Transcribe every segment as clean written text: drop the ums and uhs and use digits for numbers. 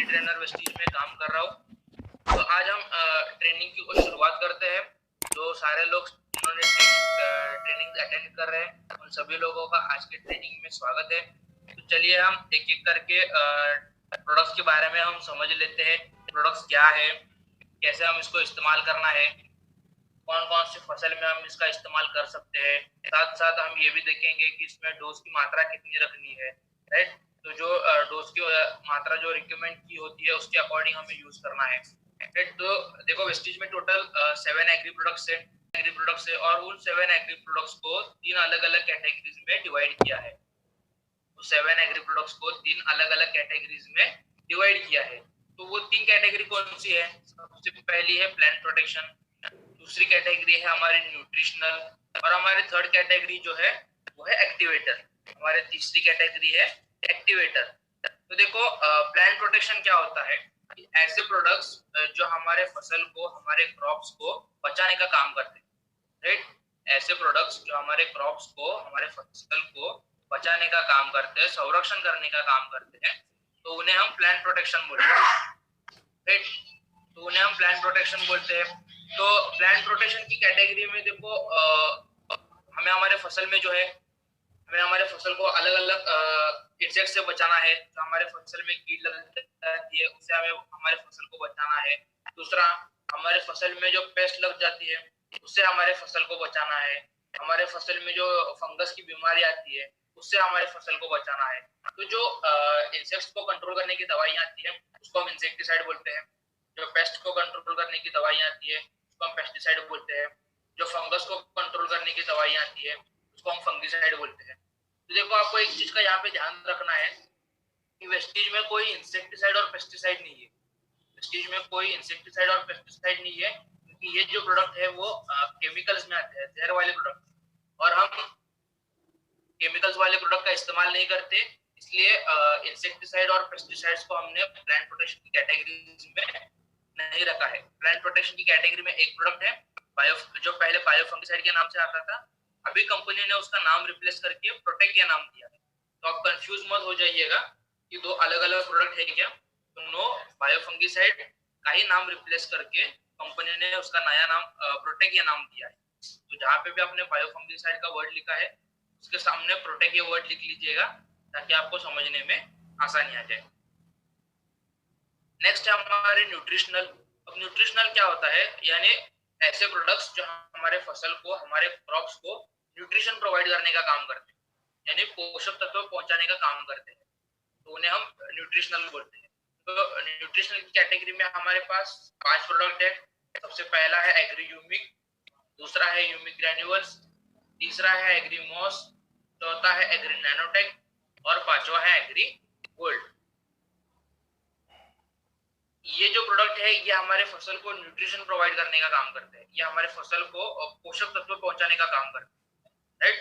Trainer Vestige में काम कर रहा हूँ। तो आज हम ट्रेनिंग की शुरुआत करते हैं। जो सारे लोग जिन्होंने ट्रेनिंग अटेंड कर रहे हैं उन सभी लोगों का आज के ट्रेनिंग में स्वागत है। तो चलिए हम एक एक करके प्रोडक्ट्स के बारे में हम समझ लेते हैं। प्रोडक्ट्स क्या है, कैसे हम इसको इस्तेमाल करना है, कौन कौन सी फसल में हम इसका इस्तेमाल कर सकते हैं। साथ साथ हम ये भी देखेंगे कि इसमें डोज की मात्रा कितनी रखनी है, राइट। तो जो डोज की मात्रा जो रिकमेंड की होती है उसके अकॉर्डिंग हमें यूज करना है, राइट। तो देखो वेस्टीज में टोटल 7 एग्री प्रोडक्ट्स है और उन 7 एग्री प्रोडक्ट्स को 3 अलग अलग कैटेगरीज में डिवाइड किया है। तो 7 एग्री प्रोडक्ट्स को 3 अलग अलग कैटेगरीज में डिवाइड किया है। तो वो 3 कैटेगरी कौन सी है? सबसे पहली है प्लांट प्रोटेक्शन, दूसरी कैटेगरी है हमारी न्यूट्रिशनल और हमारी थर्ड कैटेगरी जो है वो है एक्टिवेटर। हमारे तीसरी कैटेगरी है एक्टिवेटर। तो देखो प्लांट प्रोटेक्शन क्या होता है कि ऐसे प्रोडक्ट्स जो हमारे फसल को, हमारे क्रॉप्स को बचाने का काम करते हैं, राइट। ऐसे प्रोडक्ट्स जो हमारे क्रॉप्स को, हमारे फसल को बचाने का काम करते हैं, संरक्षण करने का काम करते हैं, तो उन्हें हम प्लांट प्रोटेक्शन बोलते हैं, राइट। तो उन्हें हम प्लांट प्रोटेक्शन बोलते हैं। तो प्लांट प्रोटेक्शन की कैटेगरी में देखो हमें हमारे फसल में जो है, हमें हमारे फसल को अलग अलग इंसेक्ट से बचाना है। जो हमारे फसल में कीट लग जाती है उससे हमें हमारे फसल को बचाना है। दूसरा, हमारे फसल में जो पेस्ट लग जाती है उससे हमारे फसल को बचाना है। हमारे फसल में जो फंगस की बीमारी आती है उससे हमारे फसल को बचाना है। तो जो इंसेक्ट्स को कंट्रोल करने की दवाइयां आती है उसको हम इंसेक्टिसाइड बोलते हैं। जो पेस्ट को कंट्रोल करने की दवाइयां आती है उसको हम पेस्टिसाइड बोलते हैं। जो फंगस को कंट्रोल करने की दवाइयां आती है उसको हम फंगिसाइड बोलते हैं। तो देखो आपको एक चीज का यहाँ पे ध्यान रखना है कि वेस्टीज में कोई इंसेक्टिसाइड और पेस्टिसाइड नहीं है। वेस्टीज में कोई इंसेक्टिसाइड और पेस्टिसाइड नहीं है क्योंकि ये जो प्रोडक्ट है वो केमिकल्स में आते हैं, जहर वाले प्रोडक्ट, और हम केमिकल्स वाले प्रोडक्ट का इस्तेमाल नहीं करते। इसलिए इंसेक्टिसाइड और पेस्टिसाइड्स को हमने प्लांट प्रोटेक्शन की कैटेगरी में नहीं रखा है। प्लांट प्रोटेक्शन की कैटेगरी में एक प्रोडक्ट है बायो, जो पहले बायो फंगिसाइड के नाम से आता था, अभी कंपनी ने उसका नाम रिप्लेस करके प्रोटेक्ट का नाम दिया है। तो आप कंफ्यूज मत हो जाइएगा कि दो अलग अलग प्रोडक्ट है क्या। तो नो, बायो फंगिसाइड का ही नाम रिप्लेस करके कंपनी ने उसका नया नाम प्रोटेक्ट का नाम दिया है। तो जहाँ पे भी आपने बायो फंगिसाइड का वर्ड लिखा है उसके सामने प्रोटेक्ट ये वर्ड लिख लीजिएगा ताकि आपको समझने में आसानी आ जाए। नेक्स्ट है हमारे न्यूट्रिशनल। अब न्यूट्रिशनल क्या होता है? यानी ऐसे प्रोडक्ट्स जो हमारे फसल को, हमारे क्रॉप्स को न्यूट्रिशन प्रोवाइड करने का काम करते हैं, यानी पोषक तत्व पहुंचाने का काम करते हैं, तो उन्हें हम न्यूट्रिशनल बोलते हैं। तो न्यूट्रिशनल की कैटेगरी में हमारे पास 5 प्रोडक्ट है। सबसे पहला है एग्री ह्यूमिक, दूसरा है ह्यूमिक ग्रैन्युअल्स, तीसरा है एग्री मॉस, चौथा है एग्री नैनोटेक और पांचवा है एग्री गोल्ड। ये जो प्रोडक्ट है ये हमारे फसल को न्यूट्रिशन प्रोवाइड करने का काम करते हैं, ये हमारे फसल को पोषक तत्व पहुंचाने का काम करते हैं, राइट।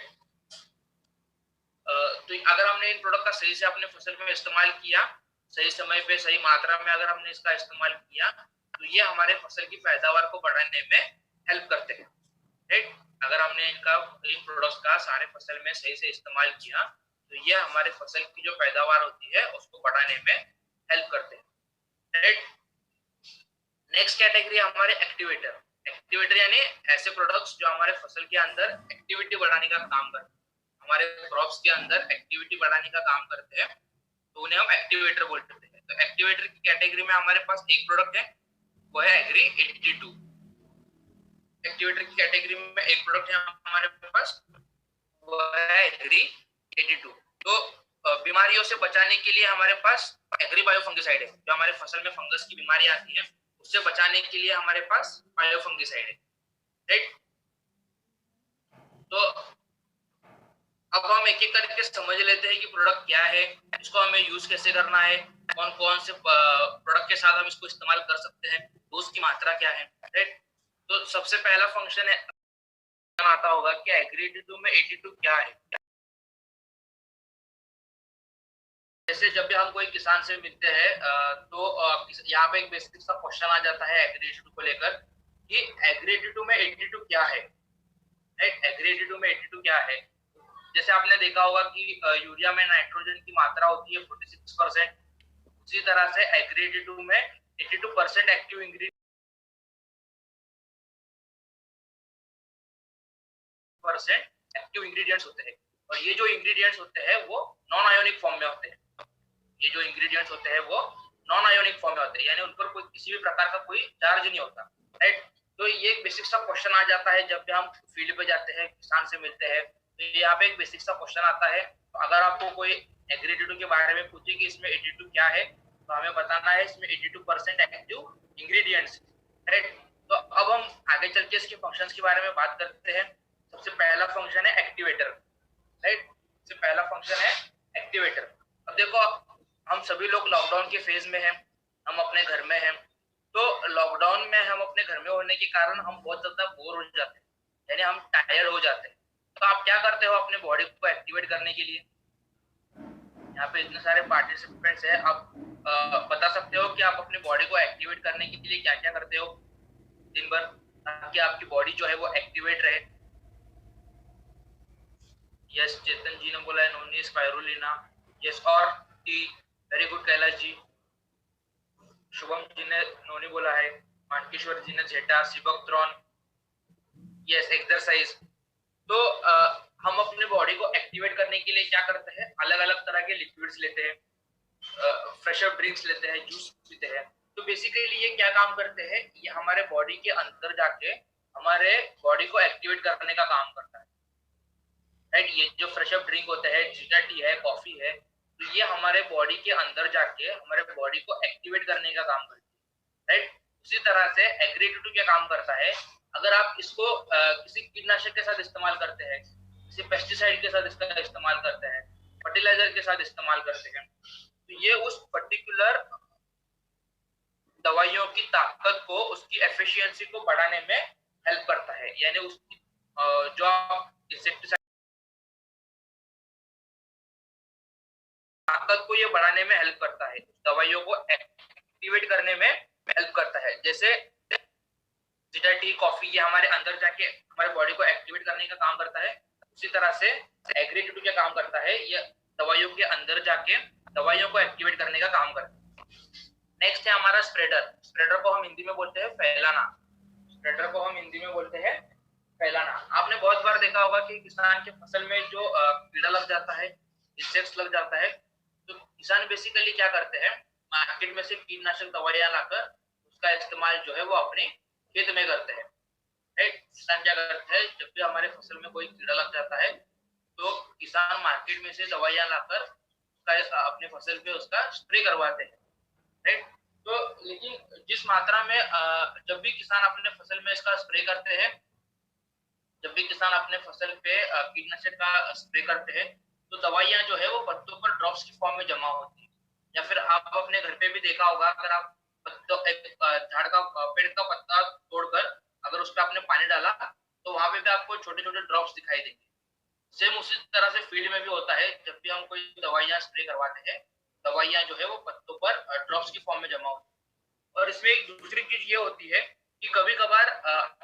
तो अगर हमने इन प्रोडक्ट का सही से अपने फसल में इस्तेमाल किया, सही समय पे सही मात्रा में अगर हमने इसका इस्तेमाल किया तो ये हमारे फसल की पैदावार को बढ़ाने में हेल्प करते हैं, राइट। अगर हमने इन प्रोडक्ट्स का सारे फसल में सही से इस्तेमाल किया तो ये हमारे फसल की जो पैदावार होती है उसको बढ़ाने में हेल्प करते हैं, राइट। नेक्स्ट कैटेगरी हमारे एक्टिवेटर। एक्टिवेटर यानी ऐसे प्रोडक्ट्स जो हमारे फसल के अंदर एक्टिविटी बढ़ाने का काम करते हैं, हमारे क्रॉप्स के अंदर एक्टिविटी बढ़ाने का काम करते हैं, तो उन्हें हम एक्टिवेटर बोलते हैं। तो एक्टिवेटर की कैटेगरी में हमारे पास एक प्रोडक्ट है वो है एग्री 82। एक्टिवेटर की कैटेगरी में एक प्रोडक्ट है हमारे पास वो है एग्री 82। तो बीमारियों से बचाने के लिए हमारे पास एग्री बायो फंगिसाइड है। जो हमारे फसल में फंगस की बीमारी आती है उससे बचाने के लिए हमारे पास बायो फंगिसाइड है, राइट। तो अब हम एक एक करके समझ लेते हैं कि प्रोडक्ट क्या है, इसको हमें यूज कैसे करना है, कौन कौन से प्रोडक्ट के साथ हम इसको इस्तेमाल कर सकते हैं, डोज की मात्रा क्या है, राइट। तो सबसे पहला फंक्शन है आता होगा कि एग्री 82 में 82 क्या है। जैसे जब भी हम कोई किसान से मिलते हैं तो यहाँ पे एक बेसिक सा क्वेश्चन आ जाता है एग्री 82 को लेकर कि एग्री 82 में 82 क्या है, राइट। एग्री 82 में 82 क्या है? जैसे आपने देखा होगा कि यूरिया में नाइट्रोजन की मात्रा होती है 46%, उसी तरह से एग्री 82 में 82% active ingredient percent active ingredients होते हैं, और ये जो इंग्रेडिएंट्स होते हैं वो नॉन आयोनिक फॉर्म में होते हैं। ये जो इंग्रेडिएंट्स होते हैं वो नॉन आयोनिक फॉर्म में होते हैं, यानी उन पर कोई किसी भी प्रकार का कोई चार्ज नहीं होता, राइट। तो ये एक बेसिक सा क्वेश्चन आ जाता है जब भी हम फील्ड पे जाते हैं, किसान से मिलते हैं, तो यहाँ पे एक बेसिक सा क्वेश्चन आता है। तो अगर आपको कोई एग्री 82 के बारे में पूछे कि इसमें 82 क्या है, तो हमें बताना है इसमें 82% एक्टिव इंग्रेडिएंट्स, राइट। तो अब हम आगे चल के इसके फंक्शंस के बारे में बात करते हैं। सबसे पहला फंक्शन है एक्टिवेटर, राइट। सबसे पहला फंक्शन है एक्टिवेटर। अब देखो, हम सभी लोग लॉकडाउन के फेज में हैं, हम अपने घर में हैं, तो लॉकडाउन में हम अपने घर में होने के कारण हम बहुत ज्यादा बोर हो जाते हैं, यानी हम टायर्ड हो जाते हैं। तो आप क्या करते हो अपने बॉडी को एक्टिवेट करने के लिए? यहाँ पे इतने सारे पार्टिसिपेंट्स हैं, आप बता सकते हो कि आप अपनी बॉडी को एक्टिवेट करने के लिए क्या क्या करते हो दिन भर, ताकि आपकी बॉडी जो है वो एक्टिवेट रहे। यस, चेतन जी ने बोला है नोनी स्पाइरुलिना। यस, और T, very good Kailash ji. Shubham ji ने नोनी बोला है, मानकेश्वर जी ने जेटा, सिबकत्रॉन। Yes, exercise. तो हम अपने बॉडी को एक्टिवेट करने के लिए क्या करते हैं, अलग अलग तरह के लिक्विड्स लेते हैं, फ्रेश अप ड्रिंक्स लेते हैं, जूस पीते हैं। तो बेसिकली ये क्या काम करते हैं, ये हमारे बॉडी के अंदर जाके हमारे बॉडी को एक्टिवेट करने का काम करता है, राइट। ये जो फ्रेश अप ड्रिंक होता है, जीरा टी है, कॉफी है, तो ये हमारे बॉडी के अंदर जाके हमारे बॉडी को एक्टिवेट करने का काम करती है, राइट। उसी तरह से एग्री 82 क्या काम करता है, अगर आप इसको किसी कीटनाशक के साथ इस्तेमाल करते हैं, किसी पेस्टिसाइड के साथ इसका इस्तेमाल करते हैं, फर्टिलाइजर के साथ इस्तेमाल करते हैं, तो ये उस पर्टिकुलर दवाइयों की ताकत को, उसकी एफिशिएंसी को बढ़ाने में हेल्प करता है, यानी उसकी जो आप इंसेक्टिसाइड ताकत को ये बढ़ाने में हेल्प करता है, दवाइयों को एक्टिवेट करने में हेल्प करता है। जैसे जीरा टी, कॉफी, ये हमारे अंदर जाके हमारे बॉडी को एक्टिवेट करने का काम करता है। उसी तरह से एग्री 82 क्या काम करता है, ये दवाइयों के अंदर जाके दवाइयों को एक्टिवेट करने का काम करता है। नेक्स्ट है हमारा स्प्रेडर। स्प्रेडर को हम हिंदी में बोलते हैं फैलाना। स्प्रेडर को हम हिंदी में बोलते हैं फैलाना। आपने बहुत बार देखा होगा कि किसान के फसल में जो कीड़ा लग जाता है, इंसेक्ट्स लग जाता है, तो किसान बेसिकली क्या करते हैं, मार्केट में से कीटनाशक दवाइयां लाकर उसका इस्तेमाल जो है वो अपने खेत में करते हैं, राइट। किसान क्या करते हैं, जब भी हमारे फसल में कोई कीड़ा लग जाता है तो किसान मार्केट में से दवाइयां लाकर उसका अपने फसल पे उसका स्प्रे करवाते हैं, राइट। तो लेकिन जिस मात्रा में जब भी किसान अपने फसल में इसका स्प्रे करते हैं, जब भी किसान अपने फसल पे कीटनाशक का स्प्रे करते हैं, तो दवाइयां जो है वो पत्तों पर ड्रॉप्स की फॉर्म में जमा होती है। या फिर आप अपने घर पे भी देखा होगा, अगर आप एक झाड़ का पेड़ का पत्ता तोड़कर अगर उस पर आपने पानी डाला, तो वहां पे भी आपको छोटे छोटे ड्रॉप्स दिखाई देंगे। सेम उसी तरह से फील्ड में भी होता है, जब भी हम कोई दवाइयां स्प्रे करवाते हैं, दवाइयां जो है वो पत्तों पर ड्रॉप्स की फॉर्म में जमा होती है। और इसमें एक दूसरी चीज ये होती है कि कभी कभार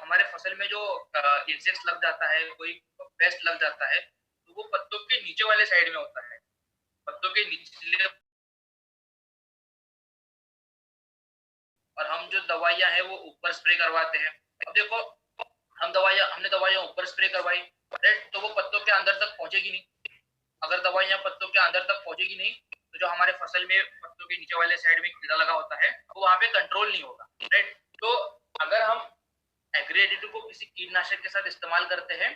हमारे फसल में जो इंसेक्ट्स लग जाता है, कोई पेस्ट लग जाता है, तो वो पत्तों के नीचे वाले साइड में होता है, पत्तों के निचले। और हम जो दवाइयां हैं वो ऊपर स्प्रे करवाते हैं। अब देखो, हमने दवाइयां ऊपर स्प्रे करवाई, राइट, तो वो पत्तों के अंदर तक पहुंचेगी नहीं। अगर दवाइयां पत्तों के अंदर तक पहुंचेगी नहीं, तो जो हमारे फसल में पत्तों के नीचे वाले साइड में कीड़ा लगा होता है वो वहां पे कंट्रोल नहीं होगा, राइट। तो अगर हम एग्री 82 को किसी कीटनाशक के साथ इस्तेमाल करते हैं,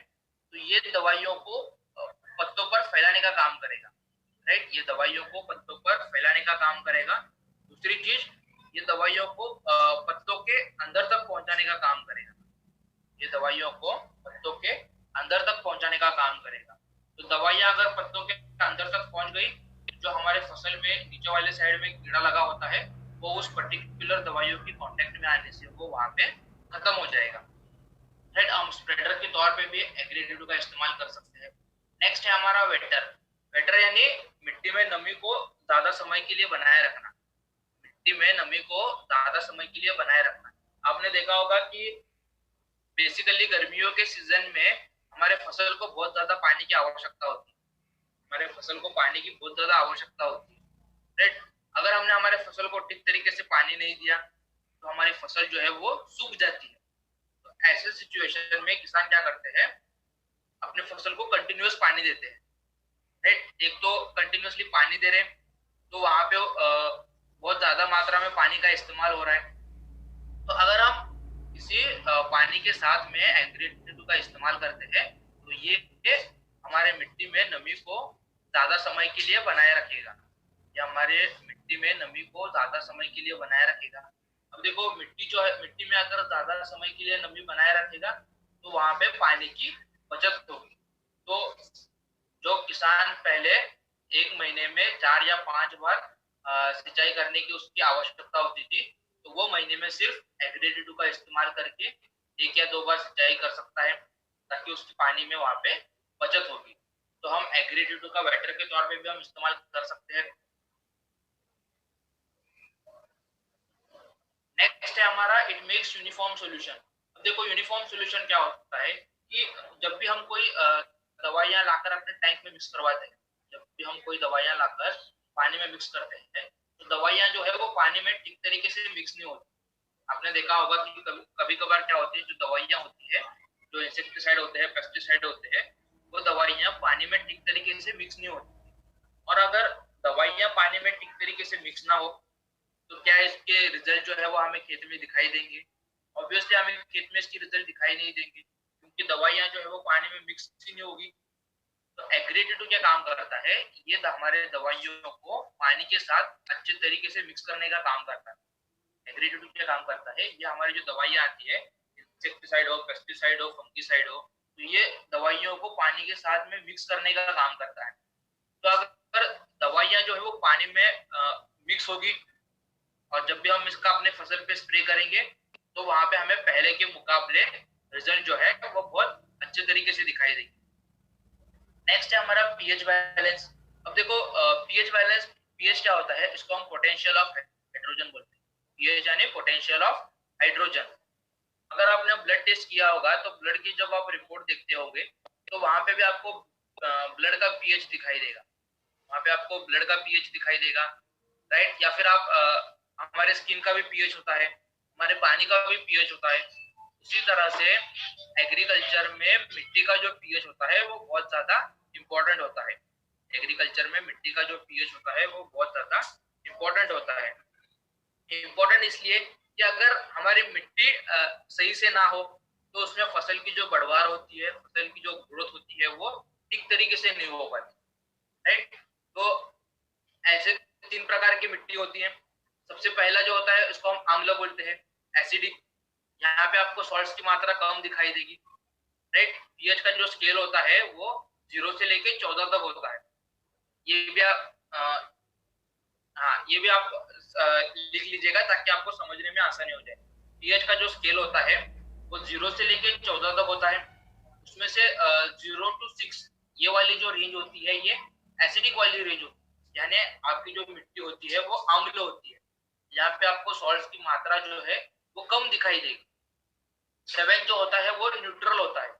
तो ये दवाइयों को पत्तों पर फैलाने का काम करेगा, राइट। ये दवाइयों को पत्तों पर फैलाने का काम करेगा। दूसरी चीज, ये दवाइयों को पत्तों के अंदर तक पहुंचाने का काम करेगा। ये दवाइयों को पत्तों के अंदर तक पहुंचाने का काम करेगा। तो दवाइयां अगर पत्तों के अंदर तक पहुंच गई, जो हमारे फसल में नीचे वाले साइड में कीड़ा लगा होता है, वो उस पर्टिकुलर दवाइयों की कांटेक्ट में आने से वो वहां पे खत्म हो जाएगा, राइट। हम स्प्रेडर के तौर पे भी एग्री 82 का इस्तेमाल कर सकते हैं। नेक्स्ट है हमारा वेटर। वेटर यानी मिट्टी में नमी को ज्यादा समय के लिए बनाए रखना। मिट्टी में नमी को ज्यादा समय के लिए बनाए रखना। आपने देखा होगा कि बेसिकली गर्मियों के सीजन में हमारे फसल को बहुत ज्यादा पानी की आवश्यकता होती है। हमारे फसल को पानी की बहुत ज्यादा आवश्यकता होती है, राइट। अगर हमने हमारे फसल को ठीक तरीके से पानी नहीं दिया तो हमारी फसल जो है वो सूख जाती है। तो ऐसे सिचुएशन में किसान क्या करते हैं, अपने फसल को कंटिन्यूअस पानी देते हैं। राइट, एक तो कंटिन्यूअसली पानी दे रहे हैं तो वहां पे बहुत ज्यादा मात्रा में पानी का इस्तेमाल हो रहा है। तो अगर हम इसी पानी के साथ में एग्रीगेटर का इस्तेमाल करते हैं तो ये हमारे मिट्टी में नमी को ज्यादा समय के लिए बनाए रखेगा, या हमारे मिट्टी में नमी को ज्यादा समय के लिए बनाए रखेगा। अब देखो मिट्टी जो है, मिट्टी में अगर ज्यादा समय के लिए नमी बनाए रखेगा तो वहां पे पानी की बचत होगी। तो जो किसान पहले एक महीने में 4 या 5 बार सिंचाई करने की उसकी आवश्यकता होती थी, तो वो महीने में सिर्फ एग्रीगेटर का इस्तेमाल करके 1 या 2 बार सिंचाई कर सकता है, ताकि उसके पानी में वहां पे बचत होगी। तो हम एग्रीगेटर का वेटर के तौर पे भी हम इस्तेमाल कर सकते हैं। नेक्स्ट है हमारा इट मेक्स यूनिफॉर्म सॉल्यूशन। अब देखो यूनिफॉर्म सॉल्यूशन क्या होता है कि जब भी हम कोई दवाइयां लाकर अपने टैंक में मिक्स करवाते हैं, जब भी हम कोई दवाइयां लाकर पानी में मिक्स करते हैं तो दवाइयां जो है वो पानी में ठीक तरीके से मिक्स नहीं होती। आपने देखा होगा कि कभी कभार क्या होती है, जो दवाइयां होती है, जो इंसेक्टिसाइड होते हैं, पेस्टिसाइड होते हैं, वो दवाइयां पानी में ठीक तरीके से मिक्स नहीं होती। और अगर दवाइयां पानी में ठीक तरीके से मिक्स ना हो तो क्या इसके रिजल्ट जो है वो हमें खेत में दिखाई देंगे? ऑब्वियसली हमें खेत में इसकी रिजल्ट दिखाई नहीं देंगे, क्योंकि दवाइयां जो है वो पानी में मिक्स ही नहीं होगी। तो एग्रीगेटर क्या काम करता है, ये हमारे दवाइयों को पानी के साथ अच्छे तरीके से मिक्स करने का काम करता है। एग्रीगेटर क्या काम करता है, ये हमारी जो दवाइयां आती है, इंसेक्टिसाइड हो, पेस्टिसाइड हो, फंगिसाइड हो, तो ये दवाइयों को पानी के साथ में मिक्स करने का काम करता है। तो अगर दवाइयां जो है वो पानी में मिक्स होगी और जब भी हम इसका अपने फसल पे स्प्रे करेंगे तो वहां पे हमें पहले के मुकाबले रिजल्ट जो है वो बहुत अच्छे तरीके से दिखाई देगी। नेक्स्ट है हमारा पीएच बैलेंस। अब देखो पीएच बैलेंस, पीएच क्या होता है, इसको हम पोटेंशियल ऑफ हाइड्रोजन बोलते हैं। पीएच यानी पोटेंशियल ऑफ हाइड्रोजन। अगर आपने ब्लड टेस्ट किया होगा तो ब्लड की जब आप रिपोर्ट देखते होंगे तो वहां पे भी आपको ब्लड का पीएच दिखाई देगा, वहां पे आपको ब्लड का पीएच दिखाई देगा। राइट, या फिर आप हमारे स्किन का भी पीएच होता है, हमारे पानी का भी पीएच होता है। उसी तरह से एग्रीकल्चर में मिट्टी का जो पीएच होता है वो बहुत ज्यादा इंपॉर्टेंट होता है। एग्रीकल्चर में मिट्टी का जो पीएच होता है वो बहुत ज्यादा इंपॉर्टेंट होता है। इंपॉर्टेंट इसलिए कि अगर हमारी मिट्टी सही से ना हो तो उसमें फसल की जो बढ़वार होती है, फसल की जो ग्रोथ होती है वो ठीक तरीके से नहीं हो पाती। राइट, तो ऐसे 3 प्रकार की मिट्टी होती है। सबसे पहला जो होता है इसको हम आम्ल बोलते हैं, एसिडिक। यहाँ पे आपको सॉल्ट्स की मात्रा कम दिखाई देगी। राइट, पीएच का जो स्केल होता है वो 0 से लेके 14 तक होता है। ये भी आप हाँ, ये भी आप लिख लीजिएगा ताकि आपको समझने में आसानी हो जाए। पीएच का जो स्केल होता है वो 0 से लेके 14 तक होता है। उसमें से 0 to 6 ये वाली जो रेंज होती है ये एसिडिक वाली रेंज होती है, यानी आपकी जो मिट्टी होती है वो अम्ल होती है। यहाँ पे आपको सॉल्ट्स की मात्रा जो है वो कम दिखाई देगी। 7 जो होता है वो न्यूट्रल होता है।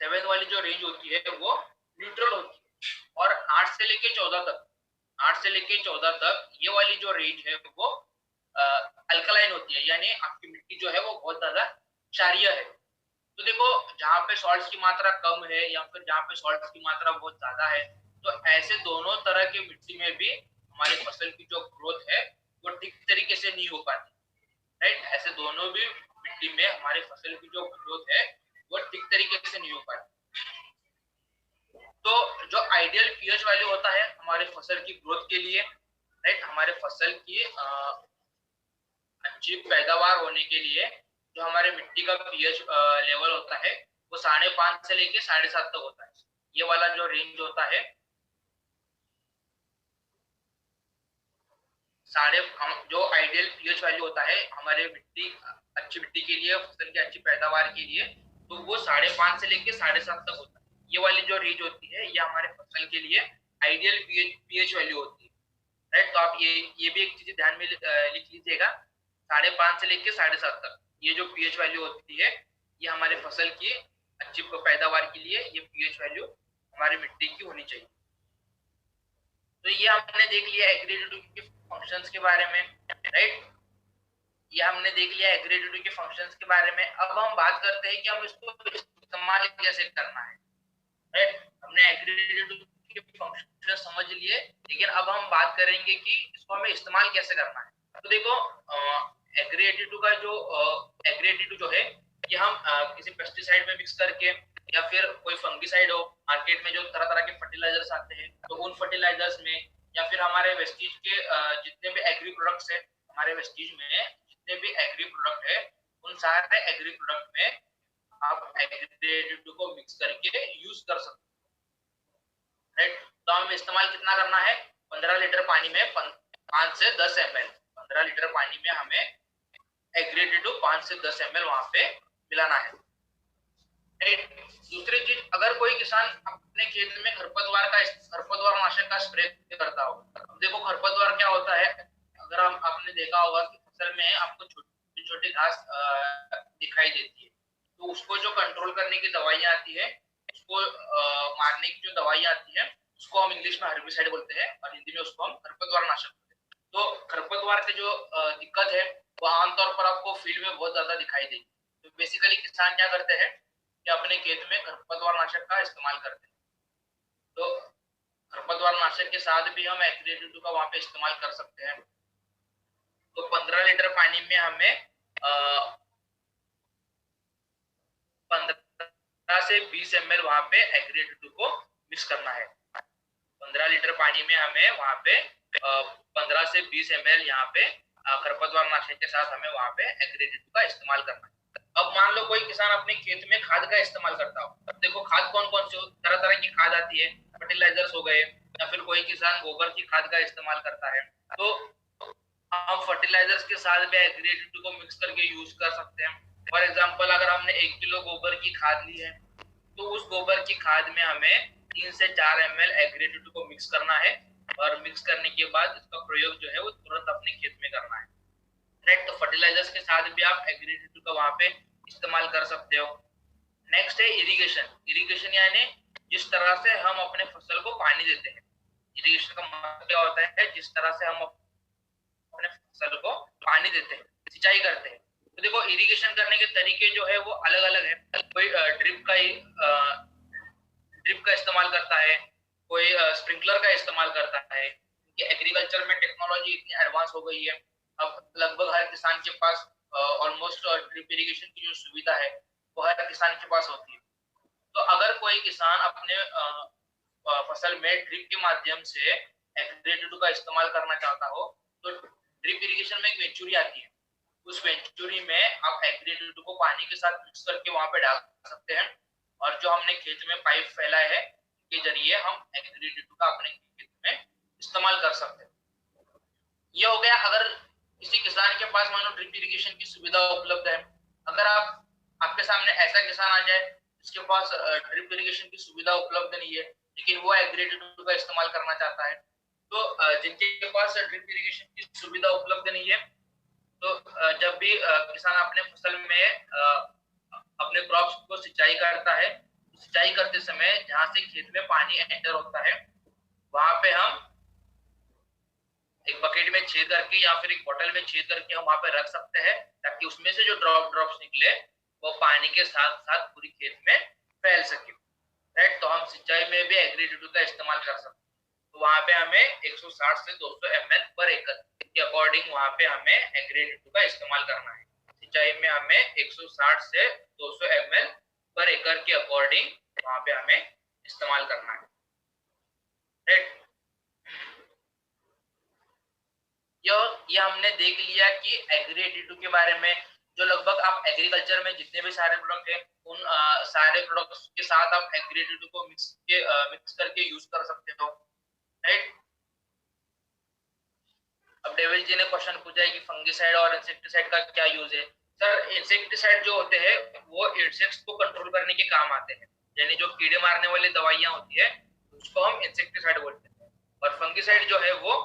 7 वाली जो रेंज होती है वो न्यूट्रल होती है। और 8 से लेके 14 तक, 8 से लेके 14 तक ये वाली जो रेंज है वो अल्कलाइन होती है, यानी आपकी मिट्टी जो है वो बहुत ज्यादा क्षारीय है। तो देखो जहाँ पे सॉल्ट्स की मात्रा कम है या फिर जहाँ पे सॉल्ट्स की मात्रा बहुत ज्यादा है, तो ऐसे दोनों तरह के मिट्टी में भी हमारी फसल की जो ग्रोथ है वो ठीक तरीके से नहीं हो पाती। राइट, ऐसे दोनों भी मिट्टी में हमारी फसल की जो ग्रोथ है वो ठीक तरीके से नहीं हो पाती। तो जो आइडियल पीएच वैल्यू होता है हमारे फसल की ग्रोथ के लिए, राइट, हमारे फसल की अच्छी पैदावार होने के लिए जो हमारे मिट्टी का पीएच लेवल होता है वो 5.5 से लेके 7.5 तक होता है। ये वाला जो रेंज होता है जो आइडियल पीएच वैल्यू होता है हमारे मिट्टी, अच्छी मिट्टी के लिए, फसल की अच्छी पैदावार के लिए, तो वो 5.5 से लेके 7.5 तक होता है। ये वाली जो रेंज होती है ये हमारे फसल के लिए आइडियल पीएच वैल्यू होती है। राइट, तो आप ये भी एक चीज ध्यान में लिख लीजिएगा, 5.5 से लेके 7.5 तक ये जो पीएच वैल्यू होती है ये हमारे फसल की अच्छी पैदावार के लिए ये पीएच वैल्यू हमारी मिट्टी की होनी चाहिए। तो ये हमने देख लिया एग्रीगेटर की फंक्शंस के बारे में, राइट। ये हमने देख लिया एग्रीगेटिव के फंक्शंस के बारे में। अब हम बात करते हैं कि हम इसको इस्तेमाल कैसे करना है, राइट। हमने एग्रीगेटिव के फंक्शन समझ लिए, लेकिन अब हम बात करेंगे कि इसको हमें इस्तेमाल कैसे करना है। तो देखो एग्रीगेटिव का जो एग्रीगेटिव जो है ये हम किसी पेस्टिसाइड में मिक्स करके या फिर कोई फंगिसाइड हो, मार्केट में जो तरह तरह के फर्टिलाइजर्स आते हैं तो उन फर्टिलाइजर्स में, या फिर हमारे वेस्टेज के जितने भी एग्री प्रोडक्ट्स है, हमारे वेस्टेज में जितने भी एग्री प्रोडक्ट है उन सारे एग्री प्रोडक्ट में आप एग्रीगेटिव को मिक्स करके यूज कर सकते हैं, राइट। तो हमें इस्तेमाल कितना करना है, 15 लीटर पानी में 5 से 10 ml, 15 लीटर पानी में हमें एग्रीगेटिव 5 से 10 ml वहां पे मिलाना है, राइट। दूसरी चीज, अगर कोई किसान अपने खेत में खरपतवार नाशक का स्प्रे करता हो, अब देखो खरपतवार क्या होता है, अगर हम आपने देखा होगा कि फसल में आपको छोटी छोटी घास दिखाई देती है, तो उसको जो कंट्रोल करने की दवाइयां आती है, उसको मारने की जो दवाइयां आती है, उसको हम इंग्लिश में हर्बिसाइड बोलते हैं और हिंदी में उसको हम खरपतवार नाशक बोलते हैं। तो खरपतवार की जो दिक्कत है वो आमतौर पर आपको फील्ड में बहुत ज्यादा दिखाई देगी। तो बेसिकली किसान क्या करते हैं कि अपने खेत में खरपतवार नाशक का इस्तेमाल करते हैं। तो खरपतवार नाशक के साथ भी हम एग्रीगेटिव का वहां पे इस्तेमाल कर सकते हैं। तो 15 लीटर पानी में हमें 15 से 20 ml वहां पे एग्रीगेटिव को मिक्स करना है। 15 लीटर पानी में हमें वहां पे 15 से 20 ml यहाँ पे खरपतवार नाशक के साथ हमें वहां पे एग्रीगेटिव का इस्तेमाल करना है। अब मान लो कोई किसान अपने खेत में खाद का इस्तेमाल करता हो, अब देखो खाद कौन कौन सी, तरह तरह की खाद आती है, फर्टिलाइजर्स हो गए, या फिर कोई किसान गोबर की खाद का इस्तेमाल करता है। तो हम फर्टिलाइजर्स के साथ भी एग्रीगेटिव को मिक्स करके यूज कर सकते हैं। फॉर एग्जांपल अगर हमने 1 किलो गोबर की खाद ली है, तो उस गोबर की खाद में हमें 3 से 4 ml एग्रीगेटिव को मिक्स करना है, और मिक्स करने के बाद इसका प्रयोग जो है वो तुरंत अपने खेत में करना है, राइट। तो फर्टिलाइजर्स के साथ भी आप एग्रीगेटिव का वहां पे इस्तेमाल कर सकते हो। नेक्स्ट है इरिगेशन। इरिगेशन यानी जिस तरह से हम अपने फसल को पानी देते हैं। इरिगेशन का मतलब क्या होता है, जिस तरह से हम अपने फसल को पानी देते हैं, सिंचाई करते हैं। तो देखो इरिगेशन करने के तरीके जो है वो अलग अलग है। कोई ड्रिप का इस्तेमाल करता है, कोई स्प्रिंकलर का इस्तेमाल करता है। एग्रीकल्चर में टेक्नोलॉजी इतनी एडवांस हो गई है, अब लगभग हर किसान के पास ऑलमोस्ट ड्रिप इरिगेशन की जो सुविधा है वो हर किसान के पास होती है। तो अगर कोई किसान अपने फसल में ड्रिप के माध्यम से एग्रीगेटिव का इस्तेमाल करना चाहता हो, तो ड्रिप इरिगेशन में एक वेंचुरी आती है, उस वेंचुरी में आप एग्रीगेटिव को पानी के साथ मिक्स करके वहां पे डाल सकते हैं, और जो हमने खेत में पाइप फैलाए है के जरिए हम एग्रीगेटिव का अपने खेत में इस्तेमाल कर सकते हैं। ये हो गया अगर किसी किसान के पास मान लो ड्रिप इरिगेशन की सुविधा उपलब्ध है। अगर आपके सामने ऐसा किसान आ जाए जिसके पास ड्रिप इरिगेशन की सुविधा उपलब्ध नहीं है, लेकिन वो एग्रीगेटिव का इस्तेमाल करना चाहता है, तो जिनके पास ड्रिप इरिगेशन की सुविधा उपलब्ध नहीं है, तो जब भी किसान अपने फसल में अपने क्रॉप्स को सिंचाई करता है, सिंचाई करते समय जहां से खेत में पानी एंटर होता है वहां पे हम एक बकेट में छेद करके या फिर एक बोतल में छेद करके हम वहां पे रख सकते हैं, ताकि उसमें से जो ड्रॉप्स निकले वो पानी के साथ साथ पूरी खेत में फैल सके, राइट। तो हम सिंचाई में भी एग्रीगेटिव का इस्तेमाल कर सकते हैं। तो वहां पे हमें 160 से 200 ml पर एकड़ के अकॉर्डिंग वहां पे हमें एग्रीगेटिव का इस्तेमाल करना है। सिंचाई में हमें 160 से 200 ml पर एकड़ के अकॉर्डिंग वहां पे हमें इस्तेमाल करना है, राइट। ये हमने देख लिया कि एग्रीगेटिव के बारे में, जो लगभग आप एग्रीकल्चर में जितने भी सारे प्रोडक्ट हैं उन सारे प्रोडक्ट्स के साथ आप एग्रीगेटिव को मिक्स करके यूज कर सकते हो, राइट। अब डेविल जी ने क्वेश्चन पूछा है कि फंगिसाइड और इंसेक्टिसाइड का क्या यूज है। सर इंसेक्टिसाइड जो होते हैं वो इंसेक्ट्स को कंट्रोल करने के काम आते हैं, यानी जो कीड़े मारने वाली दवाइयां होती है उसको हम इंसेक्टिसाइड बोलते हैं, और फंगिसाइड जो है वो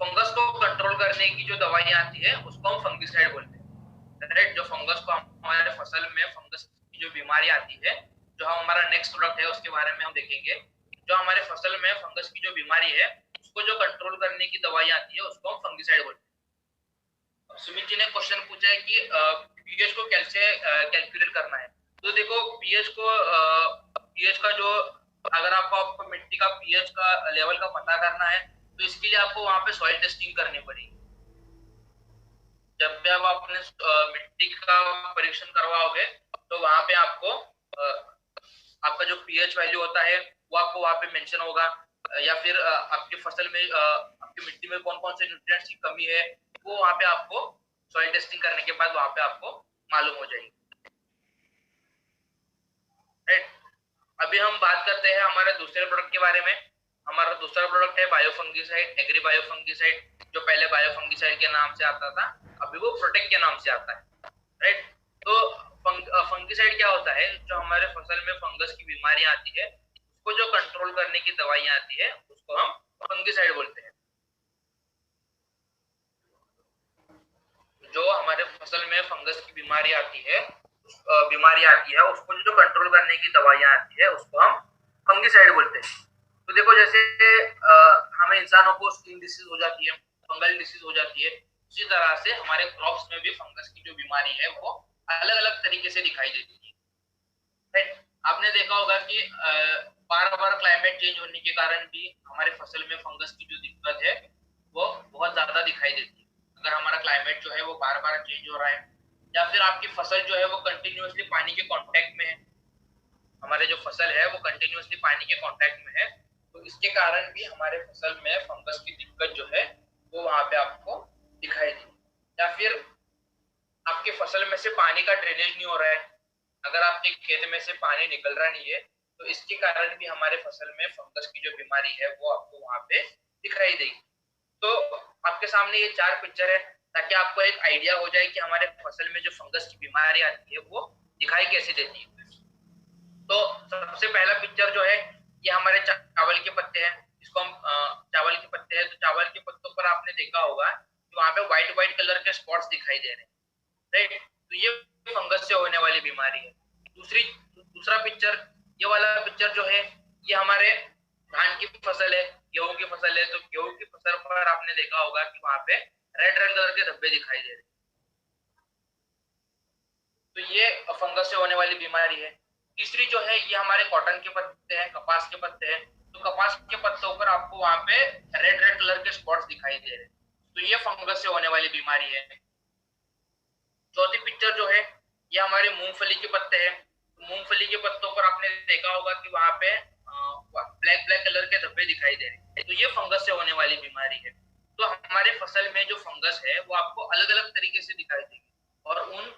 फंगस को कंट्रोल करने की जो दवाइयां आती है उसको हम फंगिसाइड बोलते हैं, राइट। जो फंगस को हमारे फसल में फंगस की जो बीमारी आती है, जो हमारा नेक्स्ट प्रोडक्ट है उसके बारे में हम देखेंगे, जो हमारे फसल में फंगस की जो बीमारी है उसको जो कंट्रोल करने की दवाई आती है उसको हम फंगिसाइड बोलते हैं। सुमित जी ने क्वेश्चन पूछा है कि पीएच को कैसे कैलकुलेट करना है। तो देखो पीएच का जो, अगर आपको मिट्टी का पीएच का लेवल का पता करना है तो इसके लिए आपको वहां पे सॉइल टेस्टिंग करनी पड़ेगी। जब भी आप अपने मिट्टी का परीक्षण करवाओगे तो वहां पे आपको आपका जो पीएच वैल्यू होता है वो आपको वहां पे मेंशन होगा, या फिर आपकी फसल में आपकी मिट्टी में कौन कौन से न्यूट्रिएंट्स की कमी है वो वहां पे आपको सॉइल टेस्टिंग करने के बाद वहां पे आपको मालूम हो जाएगी। राइट, अभी हम बात करते हैं हमारे दूसरे प्रोडक्ट के बारे में। हमारा दूसरा प्रोडक्ट है बायोफंगिसाइड, एग्री बायोफंगिसाइड, जो पहले बायोफंगिसाइड के नाम से आता था, अभी वो प्रोटेक्ट के नाम से आता है। राइट, तो फंगिसाइड क्या होता है, जो हमारे फसल में फंगस की बीमारी आती है उसको जो कंट्रोल करने की दवाइयां आती है उसको हम फंगिसाइड बोलते हैं। जो हमारे फसल में फंगस की बीमारी आती है उसको जो कंट्रोल करने की दवाइयां आती है उसको हम फंगिसाइड बोलते हैं। तो देखो जैसे हमें इंसानों को स्किन डिसीज हो जाती है, फंगल डिसीज हो जाती है, उसी तरह से हमारे क्रॉप्स में भी फंगस की जो बीमारी है वो अलग अलग तरीके से दिखाई देती है। आपने देखा होगा कि बार बार क्लाइमेट चेंज होने के कारण भी हमारे फसल में फंगस की जो दिक्कत है वो बहुत ज्यादा दिखाई देती है। अगर हमारा क्लाइमेट जो है वो बार बार चेंज हो रहा है, या फिर आपकी फसल जो है वो कंटिन्यूअसली पानी के कांटेक्ट में है, हमारे जो फसल है वो कंटिन्यूअसली पानी के कांटेक्ट में है, तो इसके कारण भी हमारे फसल में फंगस की दिक्कत जो है वो वहां पे आपको दिखाई दी। या फिर आपके फसल में से पानी का ड्रेनेज नहीं हो रहा है, अगर आपके खेत में से पानी निकल रहा नहीं है तो इसके कारण भी हमारे फसल में फंगस की जो बीमारी है वो आपको वहां पे दिखाई देगी। तो आपके सामने ये 4 पिक्चर है ताकि आपको एक आइडिया हो जाए कि हमारे फसल में जो फंगस की बीमारी आती है वो दिखाई कैसे देती है। तो सबसे पहला पिक्चर जो है ये हमारे चावल के पत्ते हैं, इसको हम चावल के पत्ते हैं, तो चावल के पत्तों पर आपने देखा होगा कि वहां पे व्हाइट व्हाइट कलर के स्पॉट्स दिखाई दे रहे हैं। राइट, तो ये फंगस से होने वाली बीमारी है। दूसरा पिक्चर, ये वाला पिक्चर जो है ये हमारे धान की फसल है, गेहूं की फसल है, तो गेहूं की फसल पर आपने देखा होगा कि वहां पे रेड रेड कलर के धब्बे दिखाई दे रहे हैं, तो ये फंगस से होने वाली बीमारी है। तीसरी जो है ये हमारे कॉटन के पत्ते हैं, कपास के पत्ते हैं, तो कपास के पत्तों पर आपको वहां पे रेड रेड कलर के स्पॉट्स दिखाई दे रहे हैं, तो ये फंगस से होने वाली बीमारी है। चौथी पिक्चर जो है ये हमारे मूंगफली के पत्ते हैं, मूंगफली के पत्तों पर आपने देखा होगा कि वहां पे ब्लैक ब्लैक कलर के धब्बे दिखाई दे रहे हैं, तो ये फंगस से होने वाली बीमारी है। तो हमारे फसल में जो फंगस है वो आपको अलग अलग तरीके से दिखाई देगी, और उन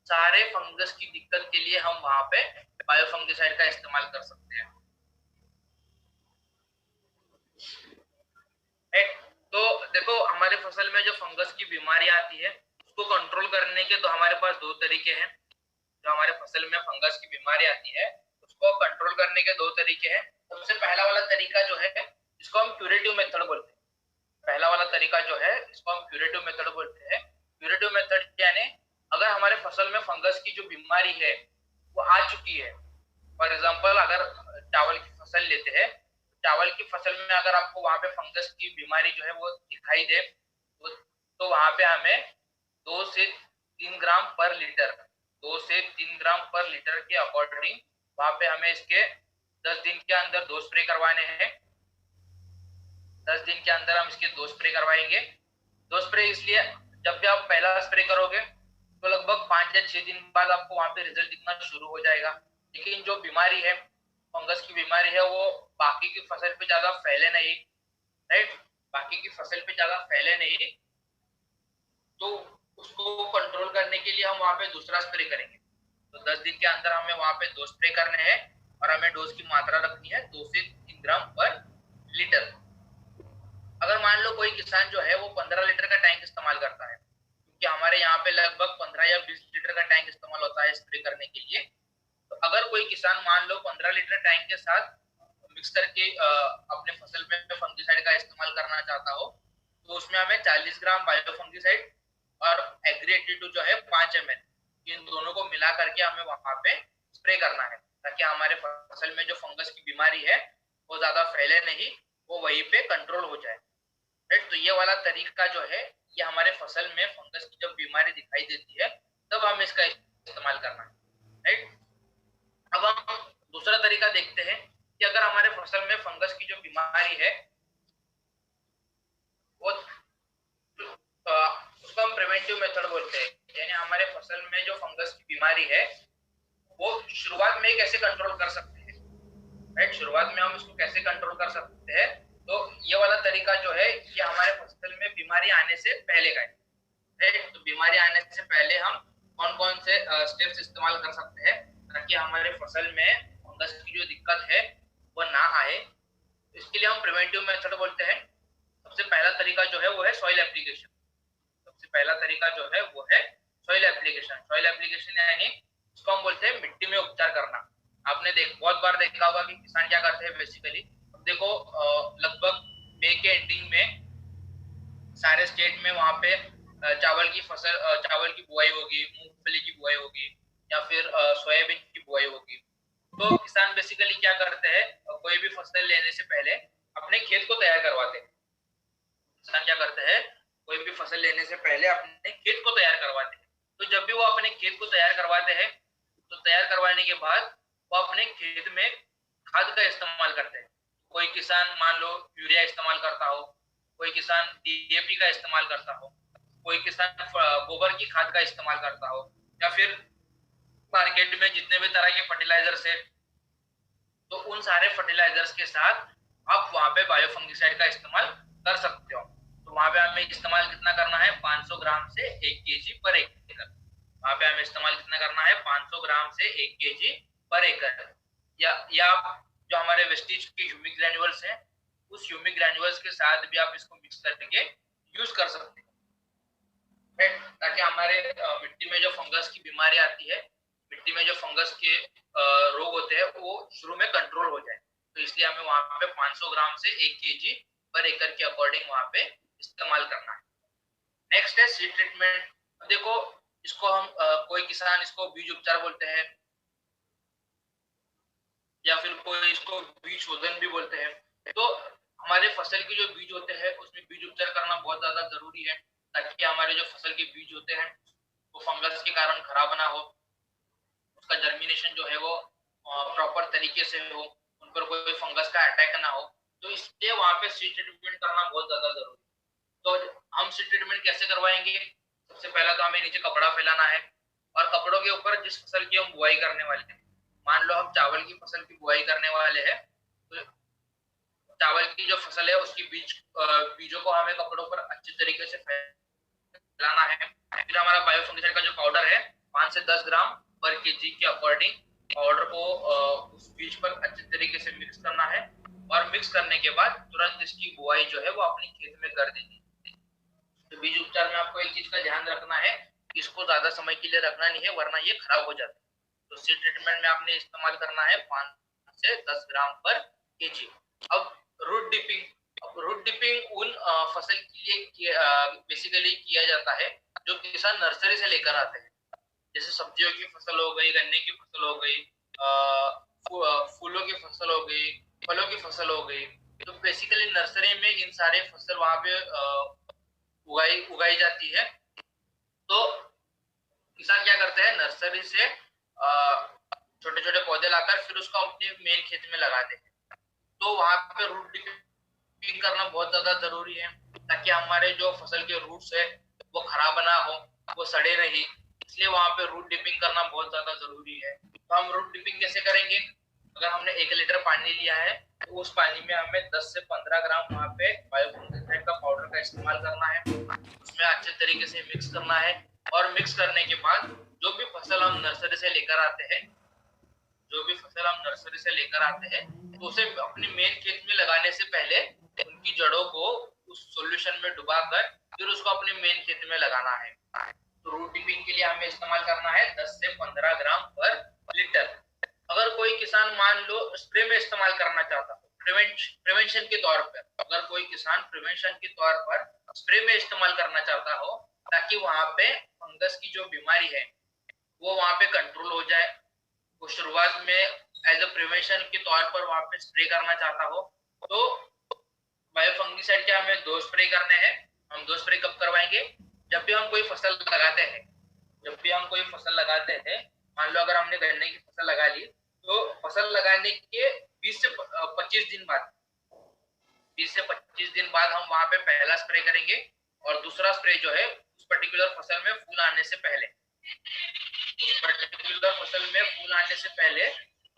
सारे फंगस की दिक्कत के लिए हम वहां पे बायोफंगिसाइड का इस्तेमाल कर सकते हैं। तो देखो हमारे फसल में जो फंगस की बीमारी आती है उसको कंट्रोल करने के तो हमारे पास 2 तरीके हैं। जो हमारे फसल में फंगस की बीमारी आती है उसको कंट्रोल करने के 2 तरीके हैं। सबसे पहला वाला तरीका जो है इसको हम क्यूरेटिव मेथड बोलते हैं। पहला वाला तरीका जो है इसको हम क्यूरेटिव मेथड बोलते हैं। क्यूरेटिव मेथड यानी अगर हमारे फसल में फंगस की जो बीमारी है वो आ चुकी है, फॉर एग्जाम्पल अगर चावल की फसल लेते हैं, चावल की फसल में अगर आपको वहां पे फंगस की बीमारी जो है वो दिखाई दे तो वहां पे हमें 2 से 3 ग्राम पर लीटर 2 से 3 ग्राम पर लीटर के अकॉर्डिंग वहां पे हमें इसके 10 दिन के अंदर 2 स्प्रे करवाने हैं। 10 दिन के अंदर हम इसके 2 स्प्रे करवाएंगे। 2 स्प्रे इसलिए, जब भी आप पहला स्प्रे करोगे तो लगभग 5 या 6 दिन बाद आपको वहां पे रिजल्ट दिखना शुरू हो जाएगा, लेकिन जो बीमारी है फंगस की बीमारी है वो बाकी की फसल पे ज्यादा फैले नहीं। राइट, बाकी की फसल पे ज्यादा फैले नहीं, तो उसको कंट्रोल करने के लिए हम वहां पे दूसरा स्प्रे करेंगे। तो 10 दिन के अंदर हमें वहां पे 2 स्प्रे करने हैं और हमें डोज की मात्रा रखनी है 2 से 3 ग्राम पर लीटर। अगर मान लो कोई किसान जो है वो 15 लीटर का टैंक इस्तेमाल करता है, क्योंकि हमारे यहाँ पे लगभग 15 या 20 लीटर का टैंक इस्तेमाल होता है स्प्रे करने के लिए, तो अगर कोई किसान मान लो 15 लीटर टैंक के साथ मिक्स करके अपने फसल में फंगिसाइड का इस्तेमाल करना चाहता हो तो उसमें हमें 40 ग्राम बायोफंगिसाइड और एग्री 82 जो है 5 ml, इन दोनों को मिला करके हमें वहां पे स्प्रे करना है, ताकि हमारे फसल में जो फंगस की बीमारी है वो ज्यादा फैले नहीं वो वहीं पे कंट्रोल हो जाए। राइट, तो ये वाला तरीका जो है ये हमारे फसल में फंगस की जब बीमारी दिखाई देती है तब हम इसका इस्तेमाल करना है। राइट, अब हम दूसरा तरीका देखते हैं कि अगर हमारे फसल में फंगस की जो बीमारी है वो उसको हम प्रिवेंटिव मेथड बोलते हैं, यानी हमारे फसल में जो फंगस की बीमारी है वो शुरुआत में ही कैसे कंट्रोल कर सकते हैं। राइट, शुरुआत में हम इसको कैसे कंट्रोल कर सकते हैं, तो ये वाला तरीका जो है ये हमारे फसल में बीमारी आने से पहले का है। राइट, तो बीमारी आने से पहले हम कौन कौन से स्टेप्स इस्तेमाल कर सकते हैं ताकि हमारे फसल में फंगस की जो दिक्कत है वो ना आए। इसके लिए हम प्रिवेंटिव मेथड बोलते हैं। सबसे पहला तरीका जो है वो है सॉइल एप्लीकेशन। सबसे पहला तरीका जो है वो है सॉइल एप्लीकेशन। सॉइल एप्लीकेशन यानी इसको हम बोलते हैं मिट्टी में उपचार करना। आपने बहुत बार देखा होगा कि किसान क्या करते हैं बेसिकली। देखो लगभग मई के एंडिंग में सारे स्टेट में वहां पे चावल की फसल, चावल की बुआई होगी, मूंगफली की बुआई होगी या फिर सोयाबीन की बुआई होगी। तो किसान बेसिकली क्या करते हैं, कोई भी फसल लेने से पहले अपने खेत को तैयार करवाते हैं। किसान क्या करते हैं, कोई भी फसल लेने से पहले अपने खेत को तैयार करवाते हैं। तो जब भी वो अपने खेत को तैयार करवाते हैं तो तैयार करवाने के बाद वो अपने खेत में खाद का इस्तेमाल करते हैं। कोई किसान मान लो यूरिया इस्तेमाल करता हो, कोई किसान डीएपी का इस्तेमाल करता हो, कोई किसान गोबर की खाद का इस्तेमाल करता हो, या फिर मार्केट में जितने भी तरह के फर्टिलाइजर्स है तो उन सारे फर्टिलाइजर्स के साथ आप वहां पे बायोफंगिसाइड का इस्तेमाल कर सकते हो। तो वहां पे हमें इस्तेमाल कितना करना है, 500 ग्राम से 1 केजी पर एकड़। वहां पे हमें इस्तेमाल कितना करना है, 500 ग्राम से 1 केजी पर एकड़। या जो हमारे वेस्टेज के ह्यूमिक ग्रैन्युअल्स हैं उस ह्यूमिक ग्रैन्युअल्स के साथ भी आप इसको मिक्स करके यूज कर सकते हैं, ताकि हमारे मिट्टी में जो फंगस की बीमारी आती है, मिट्टी में जो फंगस के रोग होते हैं वो शुरू में कंट्रोल हो जाए। तो इसलिए हमें वहां पे 500 ग्राम से 1 केजी पर एकड़ के अकॉर्डिंग वहां पे इस्तेमाल करना है। नेक्स्ट है सीड ट्रीटमेंट। देखो इसको हम कोई किसान इसको बीज उपचार बोलते हैं या फिर कोई इसको बीज शोधन भी बोलते हैं। तो हमारे फसल के जो बीज होते हैं उसमें बीज उपचार करना बहुत ज्यादा जरूरी है ताकि हमारे जो फसल के बीज होते हैं वो फंगस के कारण खराब ना हो, उसका जर्मिनेशन जो है वो प्रॉपर तरीके से हो, उन पर कोई फंगस का अटैक ना हो। तो इसलिए वहां पे सीड ट्रीटमेंट करना बहुत ज्यादा जरूरी है। तो हम सीड ट्रीटमेंट कैसे करवाएंगे, सबसे पहला तो हमें नीचे कपड़ा फैलाना है और कपड़ों के ऊपर जिस फसल की हम बुआई करने वाले हैं, मान लो हम चावल की फसल की बुआई करने वाले हैं तो चावल की जो फसल है उसकी बीजों को हमें कपड़ों पर अच्छे तरीके से फैलाना है। फिर हमारा बायोफंगिसाइड का जो पाउडर है 5 से 10 ग्राम पर केजी के अकॉर्डिंग पाउडर को उस बीज पर अच्छे तरीके से मिक्स करना है और मिक्स करने के बाद तुरंत इसकी बुआई जो है वो अपने खेत में कर देनी है। तो बीज उपचार में आपको एक चीज का ध्यान रखना है, इसको ज्यादा समय के लिए रखना नहीं है वरना ये खराब हो जाता है। तो सीड ट्रीटमेंट में आपने इस्तेमाल करना है 5 से 10 ग्राम पर केजी। अब रूट डिपिंग। अब रूट डिपिंग उन फसल के लिए बेसिकली किया जाता है जो किसान नर्सरी से लेकर आते हैं। जैसे सब्जियों की फसल हो गई, गन्ने की फसल हो गई, फूलों की फसल हो गई, फलों की फसल हो गई। तो बेसिकली नर्सरी में इन सारे फसल वहां पे उगाई जाती है। तो किसान क्या करते हैं, नर्सरी से छोटे छोटे पौधे लाकर फिर उसको अपने मेन खेत में लगाते हैं। तो वहां पे रूट डिपिंग करना बहुत ज्यादा जरूरी है ताकि हमारे जो फसल के रूट्स है वो खराब ना हो, वो सड़े नहीं। इसलिए वहां पे रूट डिपिंग करना बहुत ज्यादा जरूरी है। तो हम रूट डिपिंग कैसे करेंगे, अगर हमने 1 लीटर पानी लिया है तो उस पानी में हमें 10 से 15 ग्राम वहां पे बायोफंगिसाइड का पाउडर का इस्तेमाल करना है, उसमें अच्छे तरीके से मिक्स करना है। और मिक्स करने के बाद जो भी फसल हम नर्सरी से लेकर आते हैं, जो भी फसल हम नर्सरी से लेकर आते हैं तो उसे अपने मेन खेत में लगाने से पहले उनकी जड़ों को उस सॉल्यूशन में डुबाकर फिर उसको अपने मेन खेत में लगाना है। तो रूट डिपिंग के लिए हमें इस्तेमाल करना है 10 से 15 ग्राम पर लीटर। अगर कोई किसान मान लो स्प्रे में इस्तेमाल करना चाहता हो, प्रिवेंशन के तौर पर, अगर कोई किसान प्रिवेंशन के तौर पर स्प्रे में इस्तेमाल करना चाहता हो ताकि वहां पे फंगस की जो बीमारी है वो वहां पे कंट्रोल हो जाए, वो शुरुआत में एज अ प्रिवेंशन के तौर पर वहां पे स्प्रे करना चाहता हो तो बायोफंगिसाइड क्या हमें 2 स्प्रे करने हैं। हम 2 स्प्रे कब करवाएंगे? जब भी हम कोई फसल लगाते हैं। जब भी हम कोई फसल लगाते हैं, मान लो अगर हमने गन्ने की फसल लगा ली, तो फसल लगाने के 20 से 25 दिन बाद 20 से 25 दिन बाद हम वहां पे पहला स्प्रे करेंगे, और दूसरा स्प्रे जो है उस पर्टिकुलर फसल में फूल आने से पहले, उस पर्टिकुलर फसल में फूल आने से पहले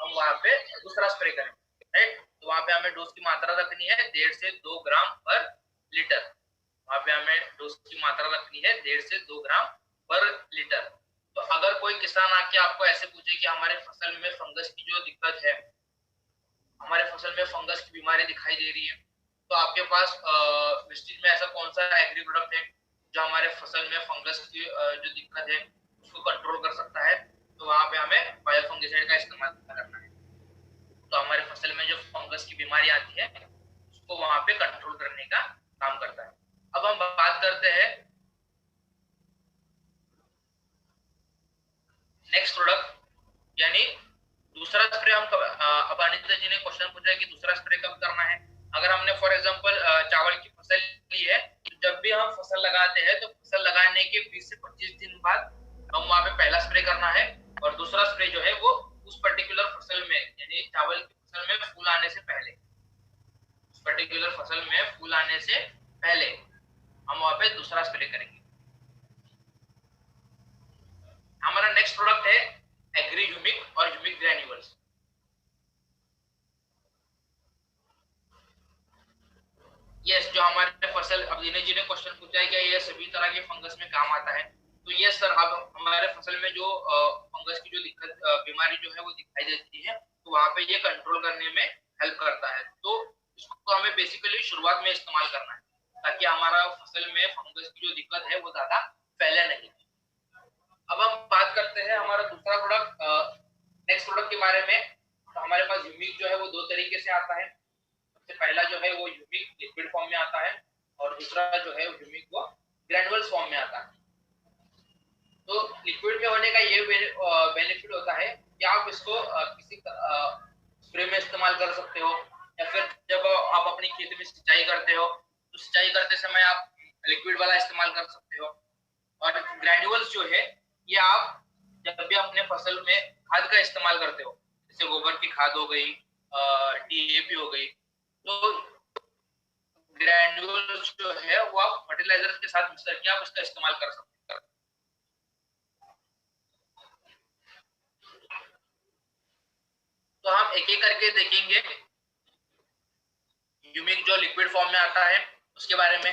हम वहां पे दूसरा स्प्रे करेंगे, राइट। तो वहां पे हमें डोज की मात्रा रखनी है 1.5 से 2 ग्राम पर लीटर। वहां पे हमें डोज की मात्रा रखनी है 1.5 से 2 ग्राम पर लीटर। तो अगर कोई किसान आके आपको ऐसे पूछे कि हमारे फसल में फंगस की जो दिक्कत है, हमारे फसल में फंगस की बीमारी दिखाई दे रही है, तो आपके पास विस्टीज में ऐसा कौन सा एग्री प्रोडक्ट है जो हमारे फसल में फंगस की जो दिक्कत है उसको कंट्रोल कर सकता है, तो वहां पे हमें बायोफंगिसाइड का इस्तेमाल करना है। तो हमारे फसल में जो फंगस की बीमारी आती है उसको वहां पे कंट्रोल करने का काम करता है। अब हम बात करते हैं नेक्स्ट प्रोडक्ट, यानी दूसरा स्प्रे। हम अब अनिता जी ने क्वेश्चन पूछा है कि दूसरा स्प्रे कब करना है। अगर हमने फॉर एग्जांपल चावल की फसल ली है, तो जब भी हम फसल लगाते हैं तो फसल लगाने के 20 से 25 दिन बाद हम वहां पे पहला स्प्रे करना है, और दूसरा स्प्रे जो है वो उस पर्टिकुलर फसल में, यानी चावल की फसल में फूल आने से पहले, उस पर्टिकुलर फसल में फूल आने से पहले हम वहां पे दूसरा स्प्रे करेंगे। हमारा नेक्स्ट प्रोडक्ट है एग्री ह्यूमिक और ह्यूमिक ग्रैन्यूल्स। यस, जो हमारे फसल, अब दिनेश जी ने क्वेश्चन पूछा है क्या ये सभी तरह के फंगस में काम आता है, तो यस सर। अब हमारे फसल में जो फंगस की जो दिक्कत बीमारी जो है वो दिखाई देती है, तो वहां पे ये कंट्रोल करने में हेल्प करता है। तो इसको हमें बेसिकली शुरुआत में इस्तेमाल करना है, ताकि हमारा फसल में फंगस की जो दिक्कत है वो ज्यादा फैले नहीं। अब हम बात करते हैं हमारा दूसरा प्रोडक्ट, नेक्स्ट प्रोडक्ट के बारे में। तो हमारे पास ह्यूमिक जो है वो 2 तरीके से आता है। सबसे पहला जो है वो ह्यूमिक लिक्विड फॉर्म में आता है, और दूसरा जो है ह्यूमिक वो ग्रैनुअल्स फॉर्म में आता है। तो लिक्विड में होने का ये बेनिफिट होता है कि आप इसको किसी स्प्रे में इस्तेमाल कर सकते हो, या फिर जब आप अपनी खेत में सिंचाई करते हो तो सिंचाई करते समय आप लिक्विड वाला इस्तेमाल कर सकते हो। और ग्रैन्युअल्स जो है ये आप जब भी अपने फसल में खाद का इस्तेमाल करते हो, जैसे गोबर की खाद हो गई, डीएपी हो गई, तो ग्रैन्युअल्स जो है वो आप फर्टिलाइजर के साथ मिक्स करके आप इसका इस्तेमाल कर सकते हैं। तो हम एक एक करके देखेंगे ह्यूमिक जो लिक्विड फॉर्म में आता है उसके बारे में।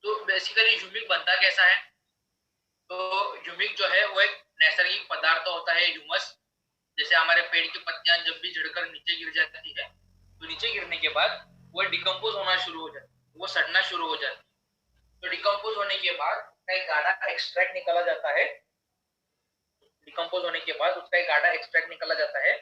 तो बेसिकली ह्यूमिक बनता कैसा है? तो ह्यूमिक जो है वो एक नैसर्गिक पदार्थ होता है, ह्यूमस। जैसे हमारे पेड़ की पत्तियां जब भी झड़कर नीचे गिर जाती है, तो नीचे गिरने के बाद वो डिकम्पोज होना शुरू हो जाती है, वो सड़ना शुरू हो जाती है। तो डिकम्पोज होने के बाद एक गाढ़ा एक्सट्रैक्ट निकाला जाता है। डिकम्पोज होने के बाद उसका एक गाढ़ा एक्सट्रैक्ट निकाला जाता है,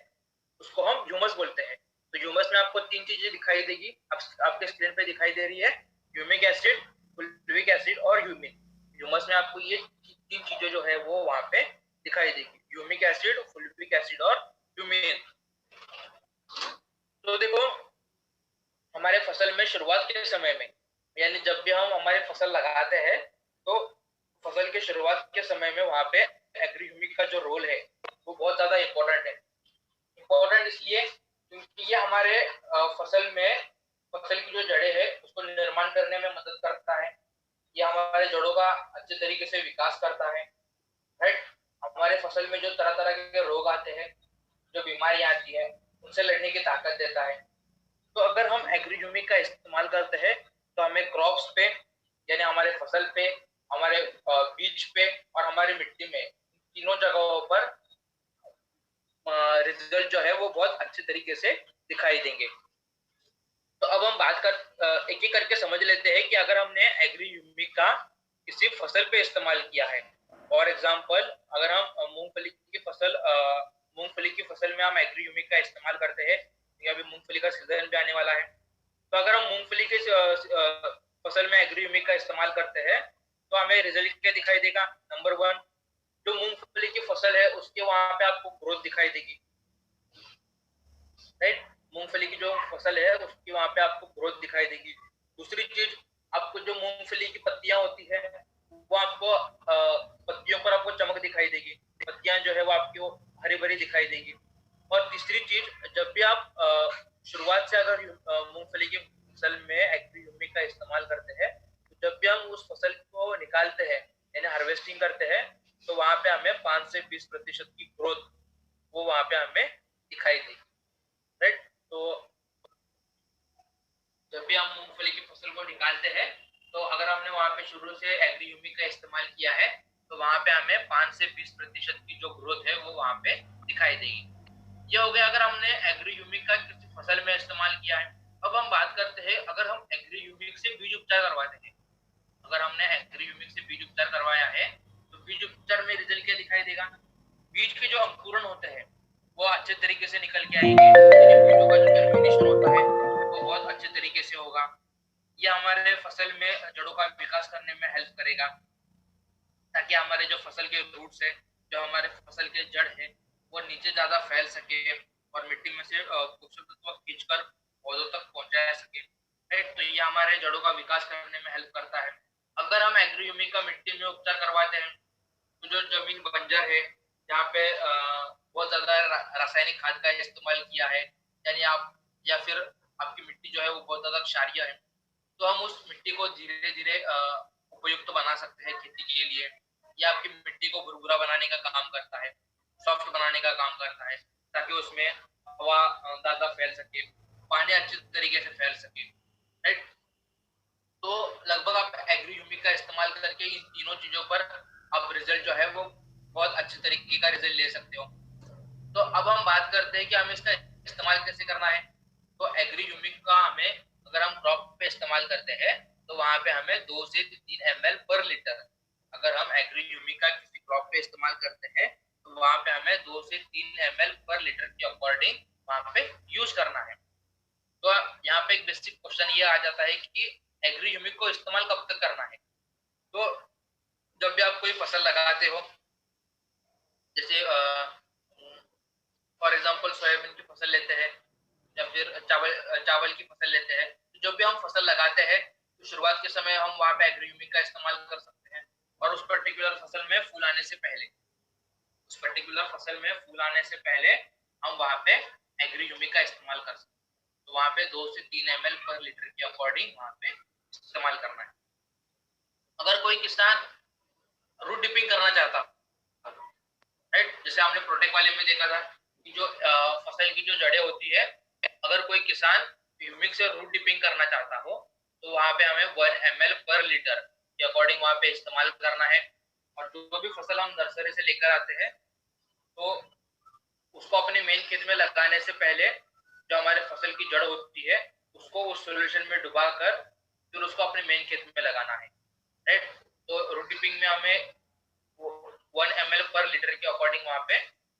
उसको हम ह्यूमस बोलते हैं। तो ह्यूमस में आपको 3 चीजें दिखाई देगी, आपके स्क्रीन पे दिखाई दे रही है, ह्यूमिक एसिड, फुल्विक एसिड और ह्यूमिन। ह्यूमस में आपको ये 3 चीजें जो है वो वहां पे दिखाई देगी, ह्यूमिक एसिड, फुल्विक एसिड और ह्यूमिन। तो देखो, हमारे फसल में शुरुआत के समय में, यानी जब भी हम हमारी फसल लगाते हैं, तो फसल के शुरुआत के समय में वहां पे एग्री ह्यूमिक का जो रोल है वो बहुत ज्यादा इम्पोर्टेंट है। इम्पोर्टेंट इसलिए क्योंकि ये हमारे फसल में, फसल की जो जड़ें है उसको निर्माण करने में मदद करता है। ये हमारे जड़ों का अच्छे तरीके से विकास करता है, राइट। हमारे फसल में जो तरह तरह के रोग आते हैं, जो बीमारी आती है, उनसे लड़ने की ताकत देता है। तो अगर हम एग्री ह्यूमिक का इस्तेमाल करते हैं तो हमें क्रॉप्स पे, यानी हमारे फसल पे, हमारे बीज पे और हमारी मिट्टी में, तीनों जगहों पर रिजल्ट जो है वो बहुत अच्छे तरीके से दिखाई देंगे। तो अब हम बात कर एक एक करके समझ लेते हैं कि अगर हमने एग्री ह्यूमिक का किसी फसल पे इस्तेमाल किया है, फॉर एग्जांपल अगर हम मूंगफली की फसल में हम एग्री ह्यूमिक का इस्तेमाल करते हैं, या अभी मूंगफली का सीजन भी आने वाला है, तो अगर हम मूंगफली के फसल में एग्री ह्यूमिक का इस्तेमाल करते हैं तो हमें रिजल्ट क्या दिखाई देगा? नंबर 1, जो मूंगफली की फसल है उसके वहां पे आपको ग्रोथ दिखाई देगी, राइट। मूंगफली की जो फसल है उसकी वहां पे आपको ग्रोथ दिखाई देगी। दूसरी चीज, आपको जो मूंगफली की पत्तियां होती है वो आपको पत्तियों पर आपको चमक दिखाई देगी, पत्तियां जो है वो आपकी हरी भरी दिखाई देगी। और तीसरी चीज, जब भी आप शुरुआत से अगर मूंगफली की फसल में एग्री ह्यूमिक का इस्तेमाल करते हैं, तो जब भी हम उस फसल को निकालते हैं यानी हार्वेस्टिंग करते हैं, तो वहां पे हमें 5 से 20% की ग्रोथ वो वहां पे हमें दिखाई देगी। राइट। तो जब भी हम मूंगफली की फसल को निकालते हैं, तो अगर हमने वहां पे शुरू से एग्री ह्यूमिक का इस्तेमाल किया है, तो वहां पे हमें 5 से 20% की जो ग्रोथ है वो वहां पे दिखाई देगी। ये हो गया अगर हमने एग्री ह्यूमिक का किसी फसल में इस्तेमाल किया है। अब हम बात करते हैं अगर हम एग्री ह्यूमिक से बीज उपचार करवाते हैं। अगर हमने एग्री ह्यूमिक से बीज उपचार करवाया है, तो बीज उपचार में रिजल्ट क्या दिखाई देगा? बीज के जो अंकुरण होते हैं वो अच्छे तरीके से निकल के आएंगे, यानी बीजों का जो जर्मिनेशन होता है वो बहुत अच्छे तरीके से होगा। ये हमारे फसल में जड़ों का विकास करने में हेल्प करेगा, ताकि हमारे जो फसल के रूट्स है, जो हमारे फसल के जड़ है, वो नीचे ज्यादा फैल सके और मिट्टी में से पोषक तत्व खींचकर पौधों तक पहुंचा सके। राइट। तो ये हमारे जड़ों का विकास करने में हेल्प करता है। अगर हम एग्री ह्यूमिक का मिट्टी में उपचार करवाते हैं, तो जो जमीन बंजर है, जहाँ पे बहुत ज्यादा रासायनिक खाद का इस्तेमाल किया है, यानी आप या फिर आपकी मिट्टी जो है वो बहुत ज्यादा क्षारीय है, तो हम उस मिट्टी को धीरे धीरे उपयुक्त बना सकते हैं खेती के लिए। या आपकी मिट्टी को भुरभुरा बनाने का काम करता है, सॉफ्ट बनाने का काम करता है, ताकि उसमें हवा ज्यादा फैल सके, पानी अच्छे तरीके से फैल सके। राइट। तो लगभग आप एग्री ह्यूमिक का इस्तेमाल करके इन तीनों चीजों पर आप रिजल्ट जो है वो बहुत अच्छे तरीके का रिजल्ट ले सकते हो। तो अब हम बात करते हैं कि हमें इसका इस्तेमाल कैसे करना है। तो एग्री ह्यूमिक का हमें अगर हम क्रॉप पे इस्तेमाल करते हैं, तो वहां पे हमें 2 से 3 ml पर लीटर, अगर हम एग्री ह्यूमिक का किसी क्रॉप पे इस्तेमाल करते हैं, तो वहां पे हमें 2 से 3 ml पर लीटर के अकॉर्डिंग वहां पे यूज करना है। तो यहाँ पे एक बेसिक क्वेश्चन ये आ जाता है कि एग्री ह्यूमिक को इस्तेमाल कब तक करना है। तो जब भी आप कोई फसल लगाते हो, जैसे फॉर एग्जांपल सोयाबीन की फसल लेते हैं या फिर चावल चावल की फसल लेते हैं, तो जब भी हम फसल लगाते हैं, तो शुरुआत के समय हम वहां पे एग्री ह्यूमिक का इस्तेमाल कर सकते हैं। और उस पर्टिकुलर फसल में फूल आने से पहले, उस पर्टिकुलर फसल में फूल आने से पहले हम वहां पे एग्री ह्यूमिक का इस्तेमाल कर सकते हैं। तो वहां पे 2 से 3 ml पर लीटर के अकॉर्डिंग वहां पे इस्तेमाल करना है। अगर कोई किसान रूट डिपिंग करना चाहता, राइट, जैसे हमने प्रोटेक्ट वाले में देखा था कि जो फसल की जो जड़ें होती है, अगर कोई किसान ह्यूमिक से रूट डिपिंग करना चाहता हो, तो वहां पे हमें 1 ml पर लीटर के अकॉर्डिंग वहां पे इस्तेमाल करना है। और जो भी फसल हम नर्सरी से लेकर आते हैं, तो उसको अपने मेन खेत में लगाने से पहले जो हमारे फसल की जड़ होती है, उसको उस सोल्यूशन में डुबा कर फिर उसको अपने मेन खेत में लगाना है। राइट। तो रूट डिपिंग में हमें 1 ml पर लीटर के अकॉर्डिंग वहां पे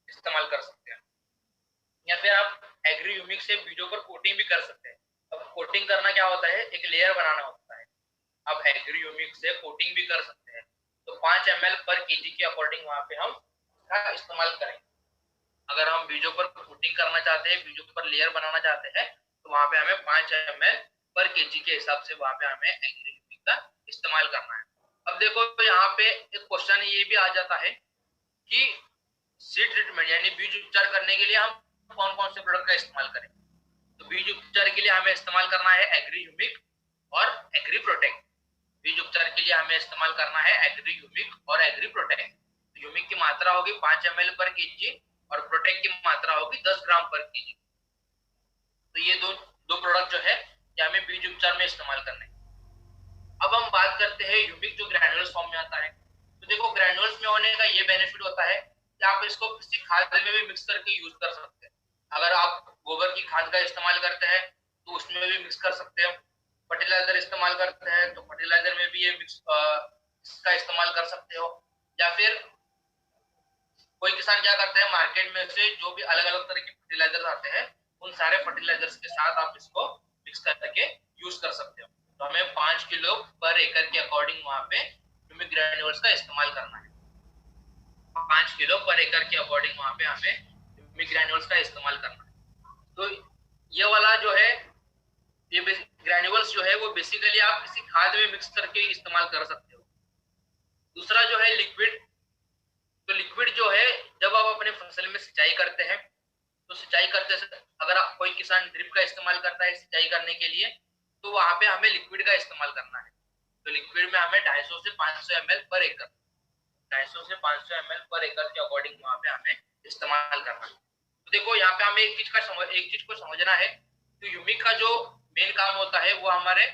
इस्तेमाल कर सकते हैं। या फिर आप एग्री ह्यूमिक से बीजों पर कोटिंग भी कर सकते हैं। अब कोटिंग करना क्या होता है, एक लेयर बनाना होता है। आप एग्री ह्यूमिक से कोटिंग भी कर सकते हैं। तो 5 ml पर केजी के अकॉर्डिंग वहां पे हम इसका इस्तेमाल करें। अगर हम बीजों पर कोटिंग करना चाहते हैं, बीजों पर लेयर बनाना चाहते हैं, तो वहां पे हमें 5 ml पर केजी के हिसाब से वहां पे हमें एग्री ह्यूमिक का इस्तेमाल करना है। अब देखो, तो यहाँ पे एक क्वेश्चन ये भी आ जाता है कि सीड ट्रीटमेंट यानी बीज उपचार करने के लिए हम कौन कौन से प्रोडक्ट का इस्तेमाल करें। तो बीज उपचार के लिए हमें इस्तेमाल करना है एग्री ह्यूमिक और एग्री प्रोटेक्ट। बीज उपचार के लिए हमें इस्तेमाल करना है एग्री ह्यूमिक और एग्री प्रोटेक्ट। ह्यूमिक की मात्रा होगी 5 ml पर केजी और प्रोटेक्ट की मात्रा होगी 10 ग्राम पर केजी। तो ये दो प्रोडक्ट जो है ये हमें बीज उपचार में इस्तेमाल करने। अब हम बात करते हैं ह्यूमिक जो ग्रैन्युलस फॉर्म में आता है। तो देखो, ग्रैन्युलस में होने का ये बेनिफिट होता है कि आप इसको किसी खाद में भी मिक्स करके यूज कर सकते हैं। अगर आप गोबर की खाद का इस्तेमाल करते हैं, तो उसमें भी मिक्स कर सकते हैं। फर्टिलाइजर इस्तेमाल करते हैं, तो फर्टिलाइजर में भी ये मिक्स इसका इस्तेमाल कर सकते हो। या फिर कोई किसान क्या करते हैं, मार्केट में से जो भी अलग अलग तरह के फर्टिलाइजर आते हैं, उन सारे फर्टिलाइजर्स के साथ आप इसको मिक्स करके यूज कर सकते हो। तो हमें 5 किलो पर एकड़ के अकॉर्डिंग वहां पे ह्यूमिक ग्रैन्युल्स का इस्तेमाल करना है। 5 किलो पर एकड़ के अकॉर्डिंग वहां पे हमें ह्यूमिक ग्रैन्युल्स का इस्तेमाल करना है। तो ये वाला जो है, ये ग्रैन्युअल्स जो है वो बेसिकली आप किसी खाद में मिक्स करके इस्तेमाल कर सकते हो। दूसरा जो है लिक्विड, तो लिक्विड जो है जब आप अपने फसल में सिंचाई करते हैं, तो सिंचाई करते से अगर कोई किसान ड्रिप का इस्तेमाल करता है सिंचाई करने के लिए, तो वहां पे हमें लिक्विड का इस्तेमाल करना है। तो लिक्विड में हमें 250 से 500 ml पर एकड़, 250 से 500 ml पर एकड़ के अकॉर्डिंग वहां पे हमें इस्तेमाल करना है। तो देखो यहाँ पे हमें एक चीज को समझना है, तो ह्यूमिक का जो मेन काम होता है वो हमारे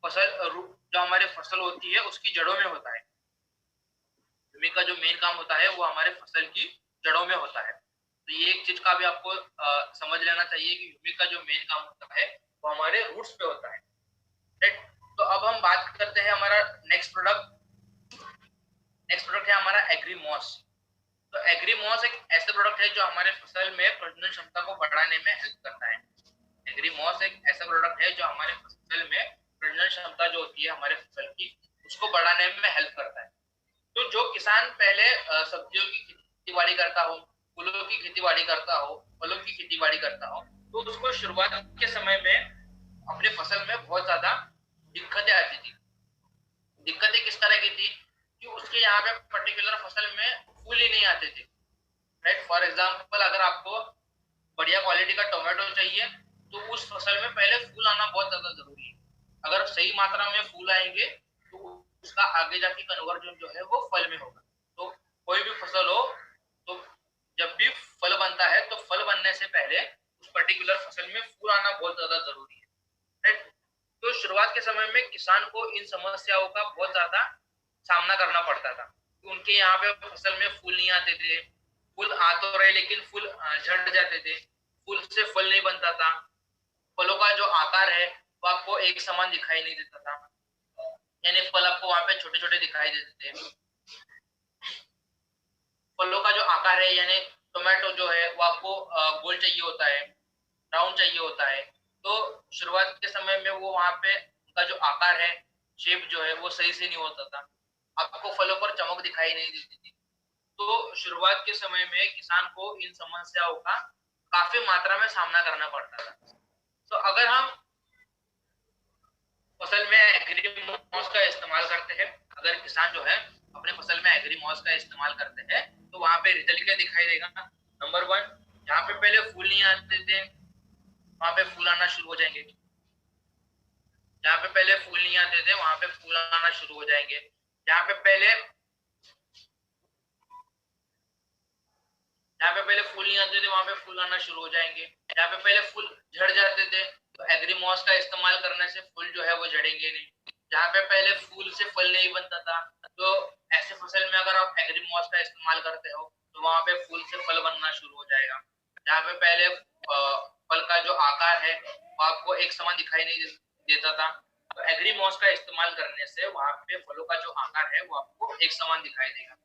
जो हमारे फसल होती है उसकी जड़ों में होता है। ह्यूमिक का जो मेन काम होता है वो हमारे फसल की जड़ों में होता है। तो ये एक चीज का भी आपको समझ लेना चाहिए कि ह्यूमिक का जो मेन काम होता है वो हमारे रूट्स पे होता है। राइट। तो अब हम बात करते हैं हमारा नेक्स्ट प्रोडक्ट है हमारा एग्रीमॉस। तो एग्रीमॉस एक ऐसा प्रोडक्ट है जो हमारे फसल में प्रजनन क्षमता को बढ़ाने में हेल्प करता है। एग्रीमॉस एक ऐसा प्रोडक्ट है जो हमारे फसल में प्रजनन क्षमता जो होती है हमारे फसल की, उसको बढ़ाने में हेल्प करता है। तो जो किसान पहले सब्जियों की खेती बाड़ी करता हो, फूलों की खेती बाड़ी करता हो, फलों की खेती बाड़ी करता हो, तो उसको शुरुआत के समय में अपने फसल में बहुत ज्यादा दिक्कतें आती थी। दिक्कतें किस तरह की थी कि उसके यहाँ पे पर्टिकुलर फसल में फूल ही नहीं आते थे। राइट। फॉर एग्जाम्पल अगर आपको बढ़िया क्वालिटी का टोमेटो चाहिए तो उस फसल में पहले फूल आना बहुत ज्यादा जरूरी है। अगर सही मात्रा में फूल आएंगे तो उसका आगे जाके कन्वर्जन जो है वो फल में होगा। तो कोई भी फसल हो, तो जब भी फल बनता है तो फल बनने से पहले उस पर्टिकुलर फसल में फूल आना बहुत ज्यादा जरूरी है। राइट। तो शुरुआत के समय में किसान को इन समस्याओं का बहुत ज्यादा सामना करना पड़ता था। तो उनके यहाँ पे फसल में फूल नहीं आते थे, फूल आ तो रहे लेकिन फूल झड़ जाते थे, फूल से फल नहीं बनता था, फलों का जो आकार है वो आपको एक समान दिखाई नहीं देता था, यानी फल आपको वहां पे छोटे छोटे दिखाई देते थे। फलों का जो आकार है यानी टोमेटो जो है वो आपको गोल चाहिए होता है, राउंड चाहिए होता है। तो शुरुआत के समय में वो वहां पे उनका जो आकार है, शेप जो है वो सही से नहीं होता था, आपको फलों पर चमक दिखाई नहीं देती थी। तो शुरुआत के समय में किसान को इन समस्याओं का काफी मात्रा में सामना करना पड़ता था। तो अगर हम फसल में एग्रीमॉस का इस्तेमाल करते हैं, अगर किसान जो है अपने फसल में एग्रीमॉस का इस्तेमाल करते हैं तो वहां पे रिजल्ट क्या दिखाई देगा। नंबर 1, जहाँ पे पहले फूल नहीं आते थे वहां पे फूल आना शुरू हो जाएंगे। जहाँ पे पहले फूल नहीं आते थे वहां पे फूल आना शुरू हो जाएंगे। जहाँ पे पहले फूल नहीं आते थे वहां पे फूल आना शुरू हो जाएंगे। जहाँ पे पहले फूल झड़ जाते थे तो एग्रीमॉस का इस्तेमाल करने से फूल जो है वो झड़ेंगे नहीं। जहाँ पे पहले फूल से फल नहीं बनता था तो ऐसे फसल में अगर आप एग्रीमॉस का इस्तेमाल करते हो तो वहां पे फूल से फल बनना शुरू हो जाएगा। जहाँ पे पहले फल का जो आकार है वो आपको एक समान दिखाई नहीं देता था, तो एग्रीमॉस का इस्तेमाल करने से वहां पे फलों का जो आकार है वो आपको एक समान दिखाई देगा।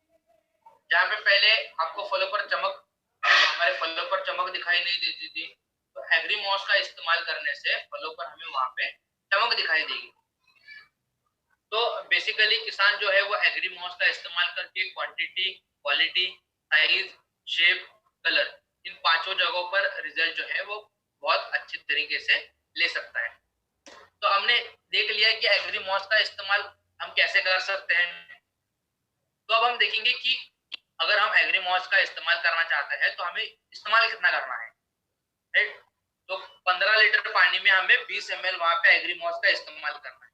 जहाँ पे पहले आपको हमारे फलों पर चमक दिखाई नहीं देती थी, तो एग्रीमॉस का इस्तेमाल करने से फलों पर हमें वहां पे चमक दिखाई देगी। तो बेसिकली किसान जो है वो एग्रीमॉस का इस्तेमाल करके quantity, quality, size, shape, colour, इन 5 जगहों पर रिजल्ट जो है वो बहुत अच्छी तरीके से ले सकता है। तो हमने देख लिया कि एग्रीमॉस का इस्तेमाल हम कैसे कर सकते हैं। तो अब हम देखेंगे कि अगर हम एग्रीमॉस का इस्तेमाल करना चाहते हैं तो हमें इस्तेमाल कितना करना है। राइट। तो 15 लीटर पानी में हमें 20 ml वहां पे एग्रीमॉस का इस्तेमाल करना है।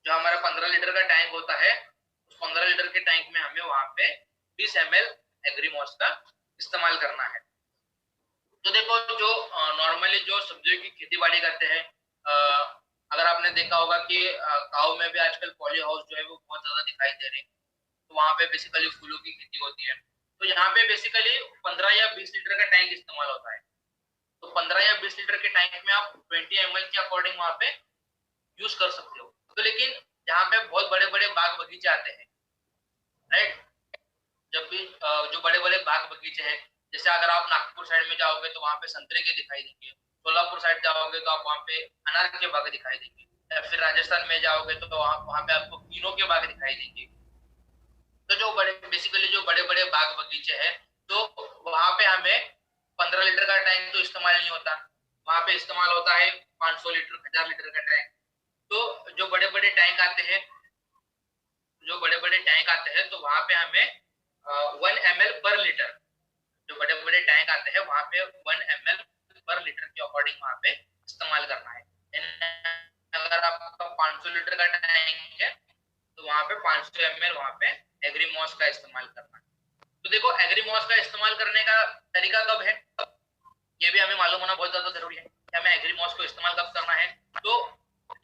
जो हमारा 15 लीटर का टैंक होता है उस 15 लीटर के टैंक में हमें वहां पे 20 ml एग्रीमॉस का इस्तेमाल करना है। तो देखो जो नॉर्मली जो सब्जियों की खेती बाड़ी करते हैं, अगर आपने देखा होगा कि गाँव में भी आजकल पॉली हाउस जो है वो बहुत ज्यादा दिखाई दे रहे हैं, तो वहां पे बेसिकली फूलों की खेती होती है। तो यहाँ पे बेसिकली 15 या 20 लीटर का टैंक इस्तेमाल होता है। तो 15 या 20 लीटर के टैंक में आप 20 ml के अकॉर्डिंग वहां पे यूज कर सकते हो। तो लेकिन यहाँ पे बहुत बड़े बड़े बाग बगीचे आते हैं। राइट। जब भी जो बड़े बड़े बाग बगीचे हैं, जैसे अगर आप नागपुर साइड में जाओगे तो वहां पे संतरे के दिखाई देंगे, सोलापुर साइड जाओगे तो आप वहां पे अनार के बाग दिखाई देंगे, या फिर राजस्थान में जाओगे तो वहां पे आपको कीनों के बाग दिखाई देंगे। तो जो बड़े बड़े बाग बगीचे हैं, तो वहां पे हमें 15 लीटर का टैंक तो इस्तेमाल नहीं होता। वहां पे इस्तेमाल होता है 500 लीटर 1000 लीटर का टैंक। तो जो बड़े बड़े टैंक आते हैं, तो वहां पे हमें 1 ml पर लीटर, जो बड़े बड़े टैंक आते हैं वहां पे 1 ml पर लीटर के अकॉर्डिंग वहां पे इस्तेमाल करना है। अगर आपका 500 लीटर का टैंक है तो वहां पे 500 ml वहां पे एग्रीमॉस का इस्तेमाल करना है। तो देखो एग्रीमॉस का इस्तेमाल करने का तरीका कब है, ये भी हमें मालूम होना बहुत ज्यादा जरूरी है कि हमें एग्रीमॉस को इस्तेमाल कब करना है। तो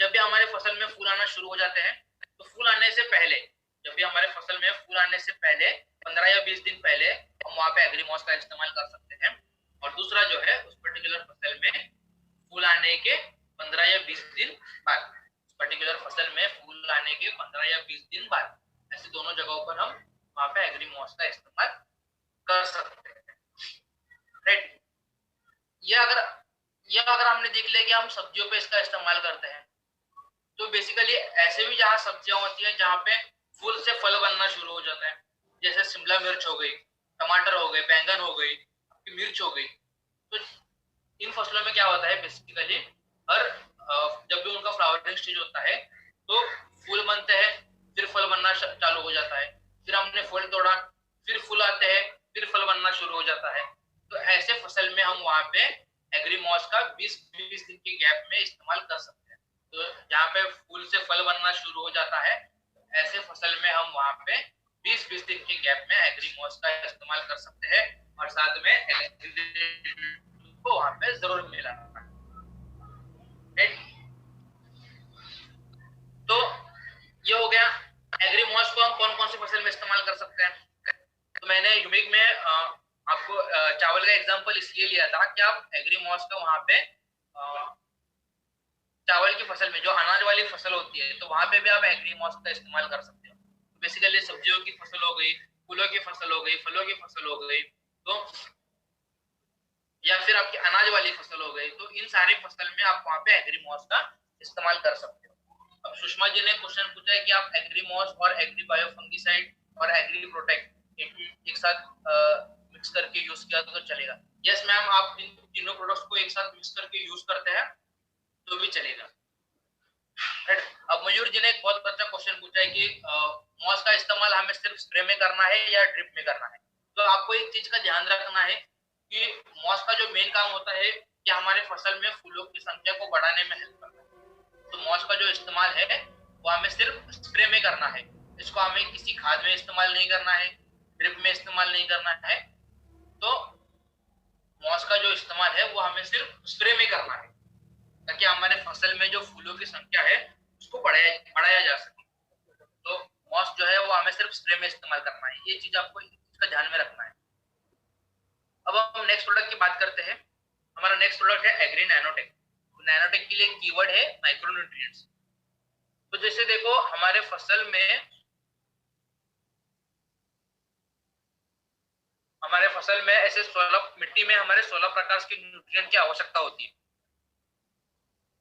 जब भी हमारे फसल में फूल आना शुरू हो जाते हैं, तो फूल आने से पहले, जब भी हमारे फसल में फूल आने से पहले 15 या 20 दिन पहले हम वहां पे एग्रीमॉस का इस्तेमाल कर सकते हैं। और दूसरा जो है उस पर्टिकुलर फसल में फूल आने के 15 या 20 दिन बाद, पर्टिकुलर फसल में फूल आने के 15 या 20 दिन बाद, ऐसे दोनों जगहों पर हम वहां पे एग्रीमॉस का इस्तेमाल कर सकते हैं। राइट। ये अगर हमने देख लिया कि हम सब्जियों पे इसका इस्तेमाल करते हैं, तो बेसिकली ऐसे भी जहाँ सब्जियां होती हैं जहाँ पे फूल से फल बनना शुरू हो जाता है, जैसे शिमला मिर्च हो गई, टमाटर हो गए, बैंगन हो गई, मिर्च हो गई। तो इन फसलों में क्या होता है बेसिकली, हर जब भी उनका फ्लावरिंग स्टेज होता है तो फूल बनते हैं, फिर फल बनना चालू हो जाता है, फिर हमने फूल तोड़ा, फिर फूल आते हैं, फिर फल बनना शुरू हो जाता है। तो ऐसे फसल में हम वहां पे एग्रीमॉस का 20-20 दिन के गैप में इस्तेमाल कर सकते हैं। तो जहाँ पे फूल से फल बनना शुरू हो जाता है, ऐसे फसल में हम वहां पे 20-20 दिन के गैप में एग्रीमॉस का इस्तेमाल कर सकते हैं। और साथ में को वहां पे जरूर मिलाना है। तो ये हो गया एग्रीमॉस को हम कौन कौन सी फसल में इस्तेमाल कर सकते हैं। तो मैंने यूमिक में आपको चावल का एग्जांपल इसलिए लिया था कि आप एग्रीमॉस का वहां पे चावल की फसल में, जो अनाज वाली फसल होती है, तो वहां पे भी आप एग्रीमॉस का इस्तेमाल कर सकते हो। तो बेसिकली सब्जियों की फसल हो गई, फूलों की फसल हो गई, फलों की फसल हो गई, तो या फिर आपकी अनाज वाली फसल हो गई, तो इन सारी फसल में आप वहां पे एग्रीमॉस का इस्तेमाल कर सकते हो। अब सुषमा जी ने क्वेश्चन पूछा है कि आप एग्रीमॉस और एग्री बायो फंगिसाइड और एग्री प्रोटेक्ट एक साथ मिक्स करके यूज किया तो चलेगा। यस मैम, आप इन तीनों प्रोडक्ट्स को एक साथ मिक्स करके यूज करते हैं तो भी चलेगा। अब मयूर जी ने एक बहुत अच्छा क्वेश्चन पूछा है कि मॉस का इस्तेमाल हमें सिर्फ स्प्रे में करना है या ड्रिप में करना है। तो आपको एक चीज का ध्यान रखना है कि मॉस का जो मेन काम होता है कि हमारे फसल में फूलों की संख्या को बढ़ाने में हेल्प करना है। तो मॉस का जो इस्तेमाल है वो हमें सिर्फ स्प्रे में करना है, इसको हमें किसी खाद में इस्तेमाल नहीं करना है, ड्रिप में इस्तेमाल नहीं करना है। तो मॉस का जो इस्तेमाल है वो हमें सिर्फ स्प्रे में करना है, ताकि हमारे फसल में जो फूलों की संख्या है उसको बढ़ाया जा सके। तो मॉस जो है वो हमें सिर्फ स्प्रे में इस्तेमाल करना है, ये चीज आपको इसका ध्यान में रखना है। अब हम नेक्स्ट प्रोडक्ट की बात करते हैं। हमारा नेक्स्ट प्रोडक्ट है एग्री नैनोटेक। नैनोटेक के लिए कीवर्ड है माइक्रोन्यूट्रिएंट्स। तो जैसे देखो हमारे फसल में ऐसे 16 मिट्टी में हमारे 16 प्रकार के न्यूट्रिएंट की आवश्यकता होती है।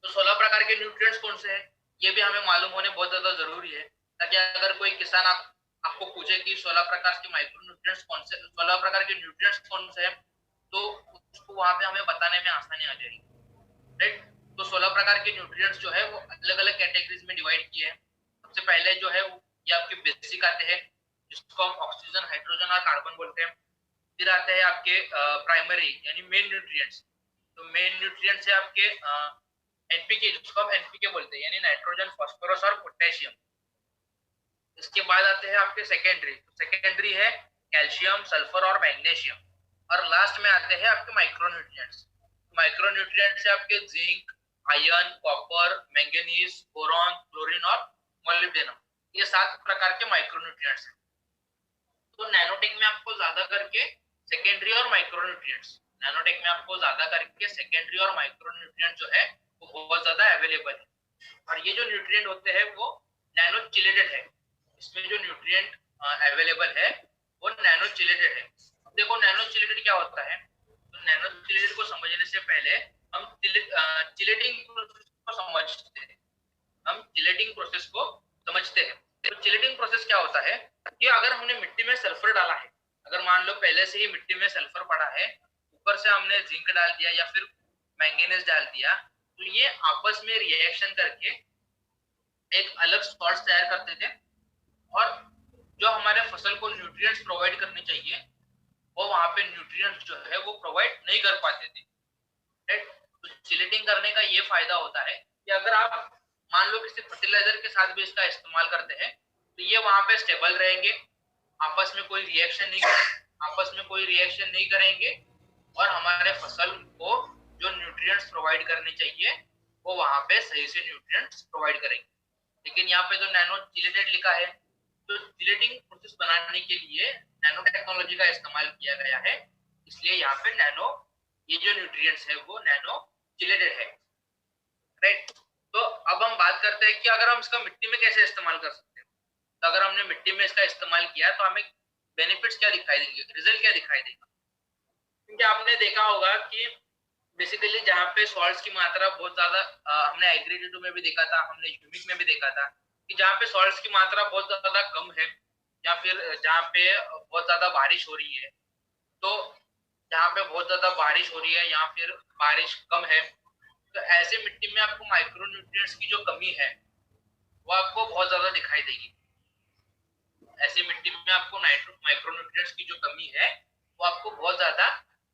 तो 16 प्रकार के न्यूट्रिएंट्स कौन से हैं ये भी हमें मालूम होने बहुत ज्यादा जरूरी है, ताकि अगर कोई किसान आपको पूछे कि 16 प्रकार के माइक्रोन्यूट्रिएंट्स कौन से, 16 प्रकार के न्यूट्रिएंट्स कौन से हैं, तो उसको वहां पे हमें बताने में आसानी आ जाएगी। राइट। तो 16 प्रकार के न्यूट्रिएंट्स जो है वो अलग अलग कैटेगरीज में डिवाइड किए हैं। सबसे पहले जो है ये आपके बेसिक आते हैं, जिसको हम ऑक्सीजन, हाइड्रोजन और कार्बन बोलते हैं। फिर आते हैं आपके प्राइमरी यानी मेन न्यूट्रिएंट्स। तो मेन न्यूट्रिएंट्स है आपके एनपीके, जिसको हम एनपीके बोलते हैं, यानी नाइट्रोजन, फास्फोरस और पोटेशियम। इसके बाद आते हैं आपके सेकेंडरी। सेकेंडरी है कैल्शियम, सल्फर और मैग्नीशियम। और लास्ट में आते हैं आपके माइक्रोन्यूट्रिएंट्स। माइक्रोन्यूट्रिएंट्स है आपके zinc, iron, copper, manganese, boron, chlorine और मोलिब्डेनम। ये 7 प्रकार के माइक्रोन्यूट्रिएंट्स हैं। तो नैनोटेक में आपको ज्यादा करके सेकेंडरी और माइक्रोन्यूट्रिएंट्स, नैनोटेक में आपको ज्यादा करके सेकेंडरी और माइक्रोन्यूट्रिएंट जो है वो बहुत ज्यादा अवेलेबल है। और ये जो न्यूट्रिएंट होते हैं वो नैनो चिलेटेड है। इसमें जो न्यूट्रिएंट अवेलेबल है वो नैनो चिलेटेड है। देखो नैनो चिलेटेड क्या होता है, तो नैनो चिलेटेड को समझने से पहले हम चिलेटिंग प्रोसेस को समझते हैं। हम चिलेटिंग प्रोसेस को समझते हैं। तो चिलेटिंग प्रोसेस क्या होता है कि अगर हमने मिट्टी में सल्फर डाला है, अगर मान लो पहले से ही मिट्टी में सल्फर पड़ा है, ऊपर से हमने जिंक डाल दिया या फिर मैंगनीज डाल दिया, तो ये आपस में रिएक्शन करके एक अलग सॉल्ट तैयार करते थे और जो हमारे फसल को न्यूट्रिएंट्स प्रोवाइड करने चाहिए वो वहां पे न्यूट्रिएंट्स जो है वो प्रोवाइड नहीं कर पाते थे, राइट। तो चिलेटिंग करने का ये फायदा होता है कि अगर आप मान लो किसी फर्टिलाइजर के साथ भी इसका इस्तेमाल करते हैं तो ये वहां पे स्टेबल रहेंगे, आपस में कोई रिएक्शन नहीं करेंगे और हमारे फसल को जो न्यूट्रिएंट्स प्रोवाइड करने चाहिए वो वहां पे सही से न्यूट्रिएंट्स प्रोवाइड करेंगे। लेकिन यहाँ पे जो नैनो चिलेटेड लिखा है, तो चिलेटिंग प्रोसेस बनाने के लिए नैनो टेक्नोलॉजी का इस्तेमाल किया गया है, इसलिए यहाँ पे नैनो, ये जो न्यूट्रिएंट्स है वो नैनो चिलेटेड है, राइट। तो अब हम बात करते हैं कि अगर हम इसका मिट्टी में कैसे इस्तेमाल कर सकते हैं। तो अगर हमने मिट्टी में इसका इस्तेमाल किया तो हमें बेनिफिट्स क्या दिखाई देंगे, रिजल्ट क्या दिखाई देगा। क्योंकि आपने देखा होगा कि बेसिकली जहाँ पे सॉल्ट्स की मात्रा बहुत ज्यादा, हमने एग्रीडिटो में भी देखा था, हमने ह्यूमिक में भी देखा था कि जहाँ पे सॉल्ट्स की मात्रा बहुत ज्यादा कम है या फिर जहाँ पे बहुत ज्यादा बारिश हो रही है, तो जहाँ पे बहुत ज्यादा बारिश हो रही है या फिर बारिश कम है, तो ऐसे मिट्टी में आपको माइक्रो न्यूट्रिएंट्स की जो कमी है वो आपको बहुत ज्यादा दिखाई देगी। ऐसी मिट्टी में आपको माइक्रो न्यूट्रिएंट्स की जो कमी है वो आपको बहुत ज्यादा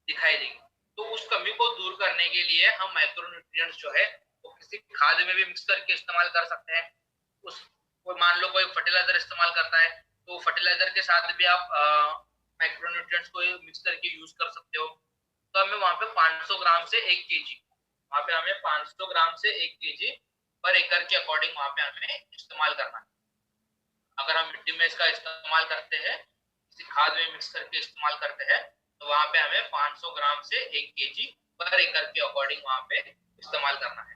दिखाई देगी। तो उस कमी को दूर करने के लिए हम माइक्रो न्यूट्रिएंट्स जो है वो किसी खाद में भी मिक्स करके इस्तेमाल कर सकते हैं। उस कोई मान लो कोई फर्टिलाइजर इस्तेमाल करता है तो फर्टिलाइजर के साथ भी आप माइक्रो न्यूट्रिएंट्स को मिक्स करके यूज कर सकते हो। तो हमें वहां पे 500 ग्राम से 1 केजी, वहां पे हमें 500 ग्राम से 1 केजी पर एकड़ के अकॉर्डिंग वहां पे हमें इस्तेमाल करना है। अगर हम मिट्टी में इसका इस्तेमाल करते हैं, किसी खाद में मिक्स करके इस्तेमाल करते हैं, तो वहां पे हमें 500 ग्राम से 1 केजी पर एकड़ के अकॉर्डिंग वहां पे इस्तेमाल करना है।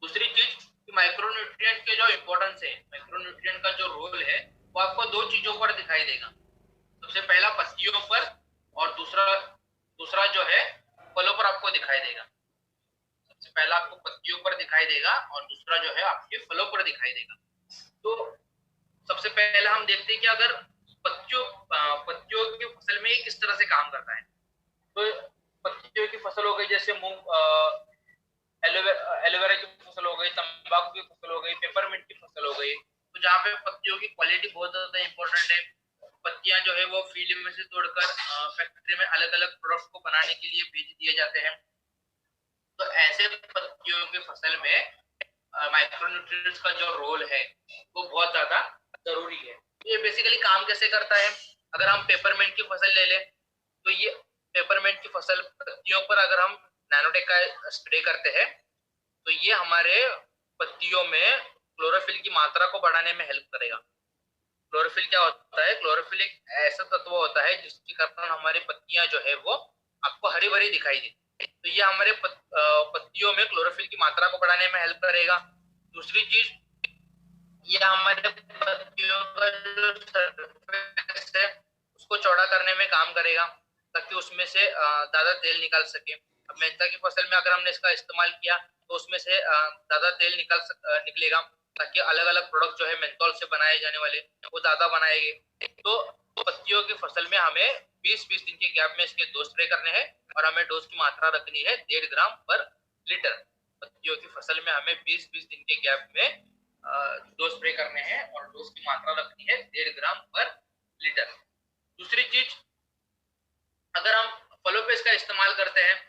दूसरी चीज कि माइक्रोन्यूट्रिएंट के जो इंपॉर्टेंस है, माइक्रोन्यूट्रिएंट का जो रोल है वो आपको दो चीजों पर दिखाई देगा। सबसे पहला पत्तियों पर और दूसरा दूसरा जो है फलों पर आपको दिखाई देगा। सबसे पहला आपको पत्तियों पर दिखाई देगा और दूसरा जो है आपके फलों पर दिखाई देगा। तो सबसे पहले हम देखते हैं कि अगर पत्तियों की फसल में किस तरह से काम करता है। तो पत्तियों की फसल हो गई जैसे मूंग, एलोवेरा की फसल हो गई, तंबाकू की फसल हो गई, पेपरमिंट की फसल हो गई। तो जहाँ पे पत्तियों की क्वालिटी बहुत ज्यादा इंपॉर्टेंट है, पत्तियां जो है वो फील्ड में से तोड़कर फैक्ट्री में अलग अलग प्रोडक्ट्स को बनाने के लिए भेज दिए जाते हैं। तो ऐसे पत्तियों की फसल में माइक्रोन्यूट्रिएंट्स का जो रोल है वो बहुत ज्यादा जरूरी है। ये बेसिकली काम कैसे करता है, अगर हम पेपरमिंट की फसल ले लें तो ये पेपरमिंट की फसल पत्तियों पर अगर हम नैनोटेक का स्प्रे करते हैं तो ये हमारे पत्तियों में क्लोरोफिल की मात्रा को बढ़ाने में हेल्प करेगा। क्लोरोफिल क्या होता है, क्लोरोफिल एक ऐसा तत्व होता है जिसके कारण हमारी पत्तियां जो है वो आपको हरी भरी दिखाई देती। तो ये हमारे पत्तियों में क्लोरोफिल की मात्रा को बढ़ाने में हेल्प करेगा। दूसरी चीज, ये हमारे पत्तियों का जो सरफेस है उसको चौड़ा करने में काम करेगा ताकि उसमें से ज्यादा तेल निकाल सके। अब मेंथा की फसल में अगर हमने इसका इस्तेमाल किया तो उसमें से ज्यादा तेल निकलेगा ताकि अलग अलग प्रोडक्ट जो है मेंथोल से बनाए जाने वाले वो ज्यादा बनाएंगे। तो पत्तियों की फसल में हमें 20-20 दिन के गैप में इसके 2 स्प्रे करने हैं और हमें डोज की मात्रा रखनी है 1.5 ग्राम पर लीटर। पत्तियों की फसल में हमें 20-20 दिन के गैप में 2 स्प्रे करने हैं और डोज की मात्रा रखनी है 1.5 ग्राम पर लीटर। दूसरी चीज, अगर हम फलों पे इसका इस्तेमाल करते हैं,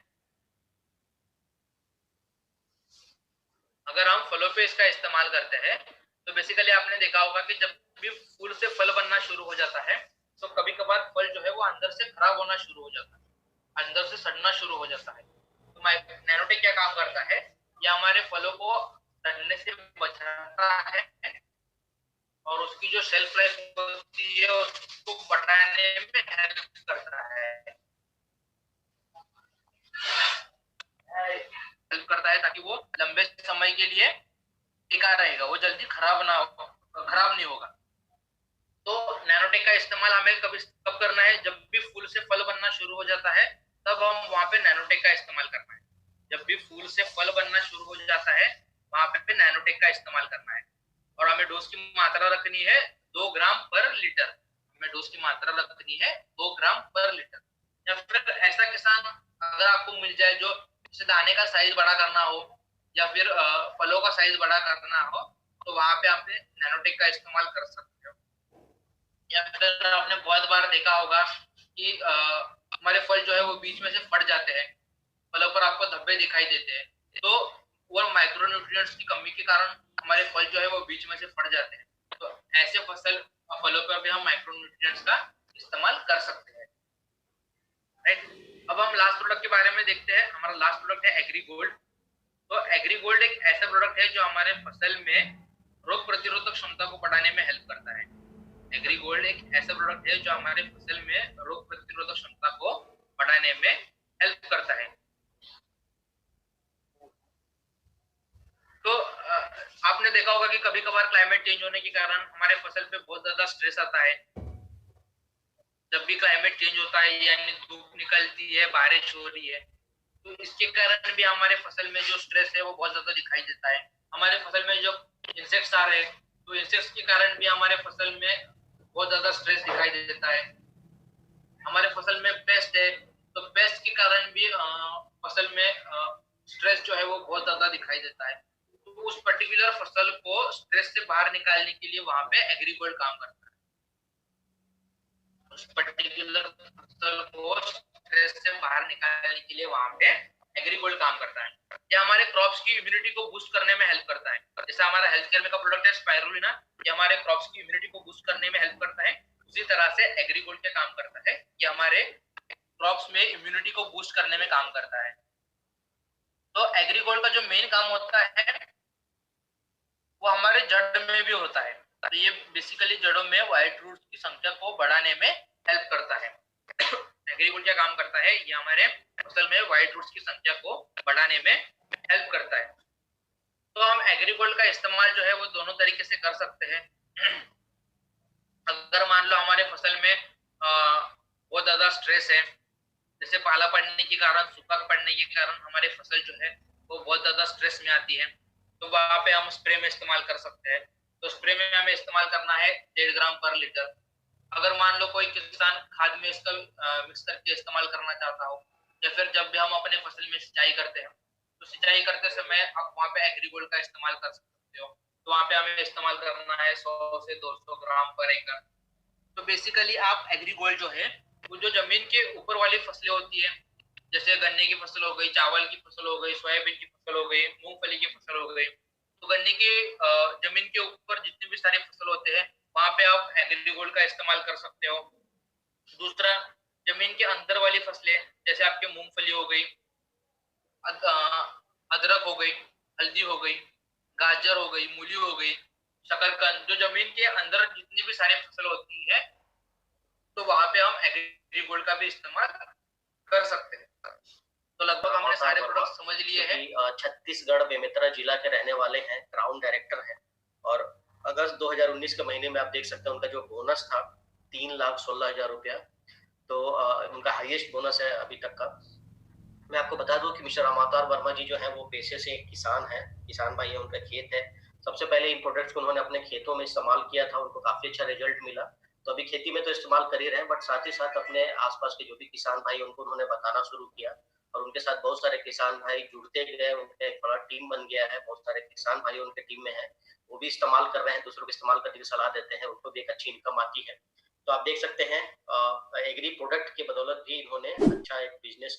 अगर हम फलों पे इसका इस्तेमाल करते हैं तो बेसिकली आपने देखा होगा कि जब भी फूल से फल बनना शुरू हो जाता है तो कभी कभार फल जो है वो अंदर से खराब होना शुरू हो जाता है, अंदर से सड़ना शुरू हो जाता है। तो नैनोटेक क्या काम करता है, ये हमारे फलों को सड़ने से बचाता है और उसकी जो शेल्फ लाइफ होती है उसको बढ़ाने में हेल्प करता है, हेल्प करता है ताकि वो लंबे समय के लिए टिका रहेगा, वो जल्दी खराब नहीं होगा। तो नैनोटेक का इस्तेमाल हमें कब करना है, जब भी फूल से फल बनना शुरू हो जाता है तब हम वहां पे नैनोटेक का इस्तेमाल करना है। जब भी फूल से फल बनना शुरू हो जाता है वहां पे नैनोटेक का इस्तेमाल करना है और हमें डोज की मात्रा रखनी है 2 ग्राम पर लीटर। हमें डोज की मात्रा रखनी है 2 ग्राम पर लीटर। या फिर ऐसा किसान अगर आपको मिल जाए जो जैसे दाने का साइज बड़ा करना हो या फिर फलों का साइज बड़ा करना हो, तो वहां पे आपने नैनोटेक का इस्तेमाल कर सकते हो। या फिर आपने बहुत बार देखा होगा कि हमारे फल जो है वो बीच में से फट जाते हैं, फलों पर आपको धब्बे दिखाई देते हैं, तो वो माइक्रोन्यूट्रिएंट्स की कमी के कारण हमारे फल जो है वो बीच में से फट जाते हैं। तो ऐसे फलों पर भी हम माइक्रोन्यूट्रिएंट्स का इस्तेमाल कर सकते हैं। राइट, अब हम लास्ट प्रोडक्ट के बारे में देखते हैं। हमारा लास्ट प्रोडक्ट है एग्री गोल्ड। तो एग्री गोल्ड एक ऐसा प्रोडक्ट है जो हमारे फसल में रोग प्रतिरोधक क्षमता को बढ़ाने में हेल्प करता है। एग्री गोल्ड एक ऐसा प्रोडक्ट है जो हमारे फसल में रोग प्रतिरोधक क्षमता को बढ़ाने में हेल्प करता है। तो आपने देखा होगा कि कभी कभार क्लाइमेट चेंज होने के कारण हमारे फसल पे बहुत ज्यादा स्ट्रेस आता है। जब भी क्लाइमेट चेंज होता है यानी धूप निकलती है, बारिश हो रही है, तो इसके कारण भी हमारे फसल में जो स्ट्रेस है वो बहुत ज्यादा दिखाई देता है। हमारे फसल में जो इंसेक्ट्स आ रहे हैं, तो इंसेक्ट्स के कारण भी हमारे फसल में बहुत ज्यादा स्ट्रेस दिखाई देता है। हमारे फसल में पेस्ट है, तो पेस्ट के कारण भी फसल में स्ट्रेस जो है वो बहुत ज्यादा दिखाई देता है। तो उस पर्टिकुलर फसल को स्ट्रेस से बाहर निकालने के लिए वहां पे एग्रीगोल्ड काम करता है। उस पर्टिकुलर फसल को स्ट्रेस से बाहर निकालने के लिए वहां पे एग्रीगोल्ड काम करता है। ये हमारे क्रॉप्स की इम्यूनिटी को बूस्ट करने में हेल्प करता है। जैसे हमारा हेल्थ केयर में का प्रोडक्ट है स्पाइरुलिना, ये हमारे क्रॉप्स की इम्यूनिटी को बूस्ट करने में हेल्प करता है। उसी तरह से एग्रीगोल्ड के काम करता है, ये हमारे क्रॉप्स में इम्यूनिटी को बूस्ट करने में काम करता है। तो एग्रीगोल्ड का जो मेन काम होता है वो हमारे जड़ में भी होता है। तो ये बेसिकली जड़ों में व्हाइट रूट्स की संख्या को बढ़ाने में हेल्प करता है। एग्रीगोल्ड क्या काम करता है, ये हमारे फसल में व्हाइट रूट्स की संख्या को बढ़ाने में हेल्प करता है। तो हम एग्रीगोल्ड का इस्तेमाल जो है वो दोनों तरीके से कर सकते हैं। अगर मान लो हमारे फसल में बहुत ज्यादा स्ट्रेस है, जैसे पाला पड़ने के कारण, सूखा पड़ने के कारण हमारे फसल जो है वो बहुत ज्यादा स्ट्रेस में आती है, तो वहां पे हम स्प्रे में इस्तेमाल कर सकते हैं। तो स्प्रे में हमें इस्तेमाल करना है 1.5 ग्राम पर लीटर। अगर मान लो कोई किसान खाद में इसका मिक्स करके इस्तेमाल करना चाहता हो, या फिर जब भी हम अपने फसल में सिंचाई करते हैं, तो सिंचाई करते समय आप वहाँ पे एग्रीगोल्ड का इस्तेमाल कर सकते हो। तो वहाँ पे हमें इस्तेमाल करना है 100 से 200 ग्राम पर एकड़। तो बेसिकली आप एग्रीगोल्ड जो है वो जो जमीन के ऊपर वाली फसलें होती है, जैसे गन्ने की फसल हो गई, चावल की फसल हो गई, सोयाबीन की फसल हो गई, मूंगफली की फसल हो गई, तो गन्ने की जमीन के ऊपर जितने भी सारे फसल होते हैं वहां पे आप एग्रीगोल्ड का इस्तेमाल कर सकते हो। दूसरा, जमीन के अंदर वाली फसलें जैसे आपके मूंगफली हो गई, अदरक हो गई, हल्दी हो गई, गाजर हो गई, मूली हो गई, शकरकंद, जो जमीन के अंदर जितनी भी सारी फसल होती है, तो वहां पे हम एग्रीगोल्ड का भी इस्तेमाल कर सकते हैं। तो लगभग हमने सारे प्रोडक्ट समझ लिए हैं। छत्तीसगढ़ बेमेतरा जिला के रहने वाले हैं, ग्राउंड डायरेक्टर हैं, और अगस्त 2019 के महीने में आप देख सकते हैं उनका जो बोनस था 3,16,000 रुपया, तो उनका हाईएस्ट बोनस है अभी तक का। मैं आपको बता दूं कि मिस्टर अवतार वर्मा जी जो है वो पेशे से एक किसान है, किसान भाई है, उनका खेत है। सबसे पहले इन प्रोडक्ट्स को उन्होंने अपने खेतों में इस्तेमाल किया था, उनको काफी अच्छा रिजल्ट मिला। तो अभी खेती में तो इस्तेमाल कर ही रहे हैं, बट साथ ही साथ अपने आसपास के जो भी किसान भाई उनको उन्होंने बताना शुरू किया, और उनके साथ बहुत सारे किसान भाई जुड़ते गए, उनका एक बड़ा टीम बन गया है, बहुत सारे किसान भाई उनके टीम में है, वो भी इस्तेमाल कर रहे हैं, दूसरों को इस्तेमाल करने की सलाह देते हैं, उनको भी एक अच्छी इनकम आती है। तो आप देख सकते हैं एग्री प्रोडक्ट की बदौलत भी इन्होंने अच्छा एक बिजनेस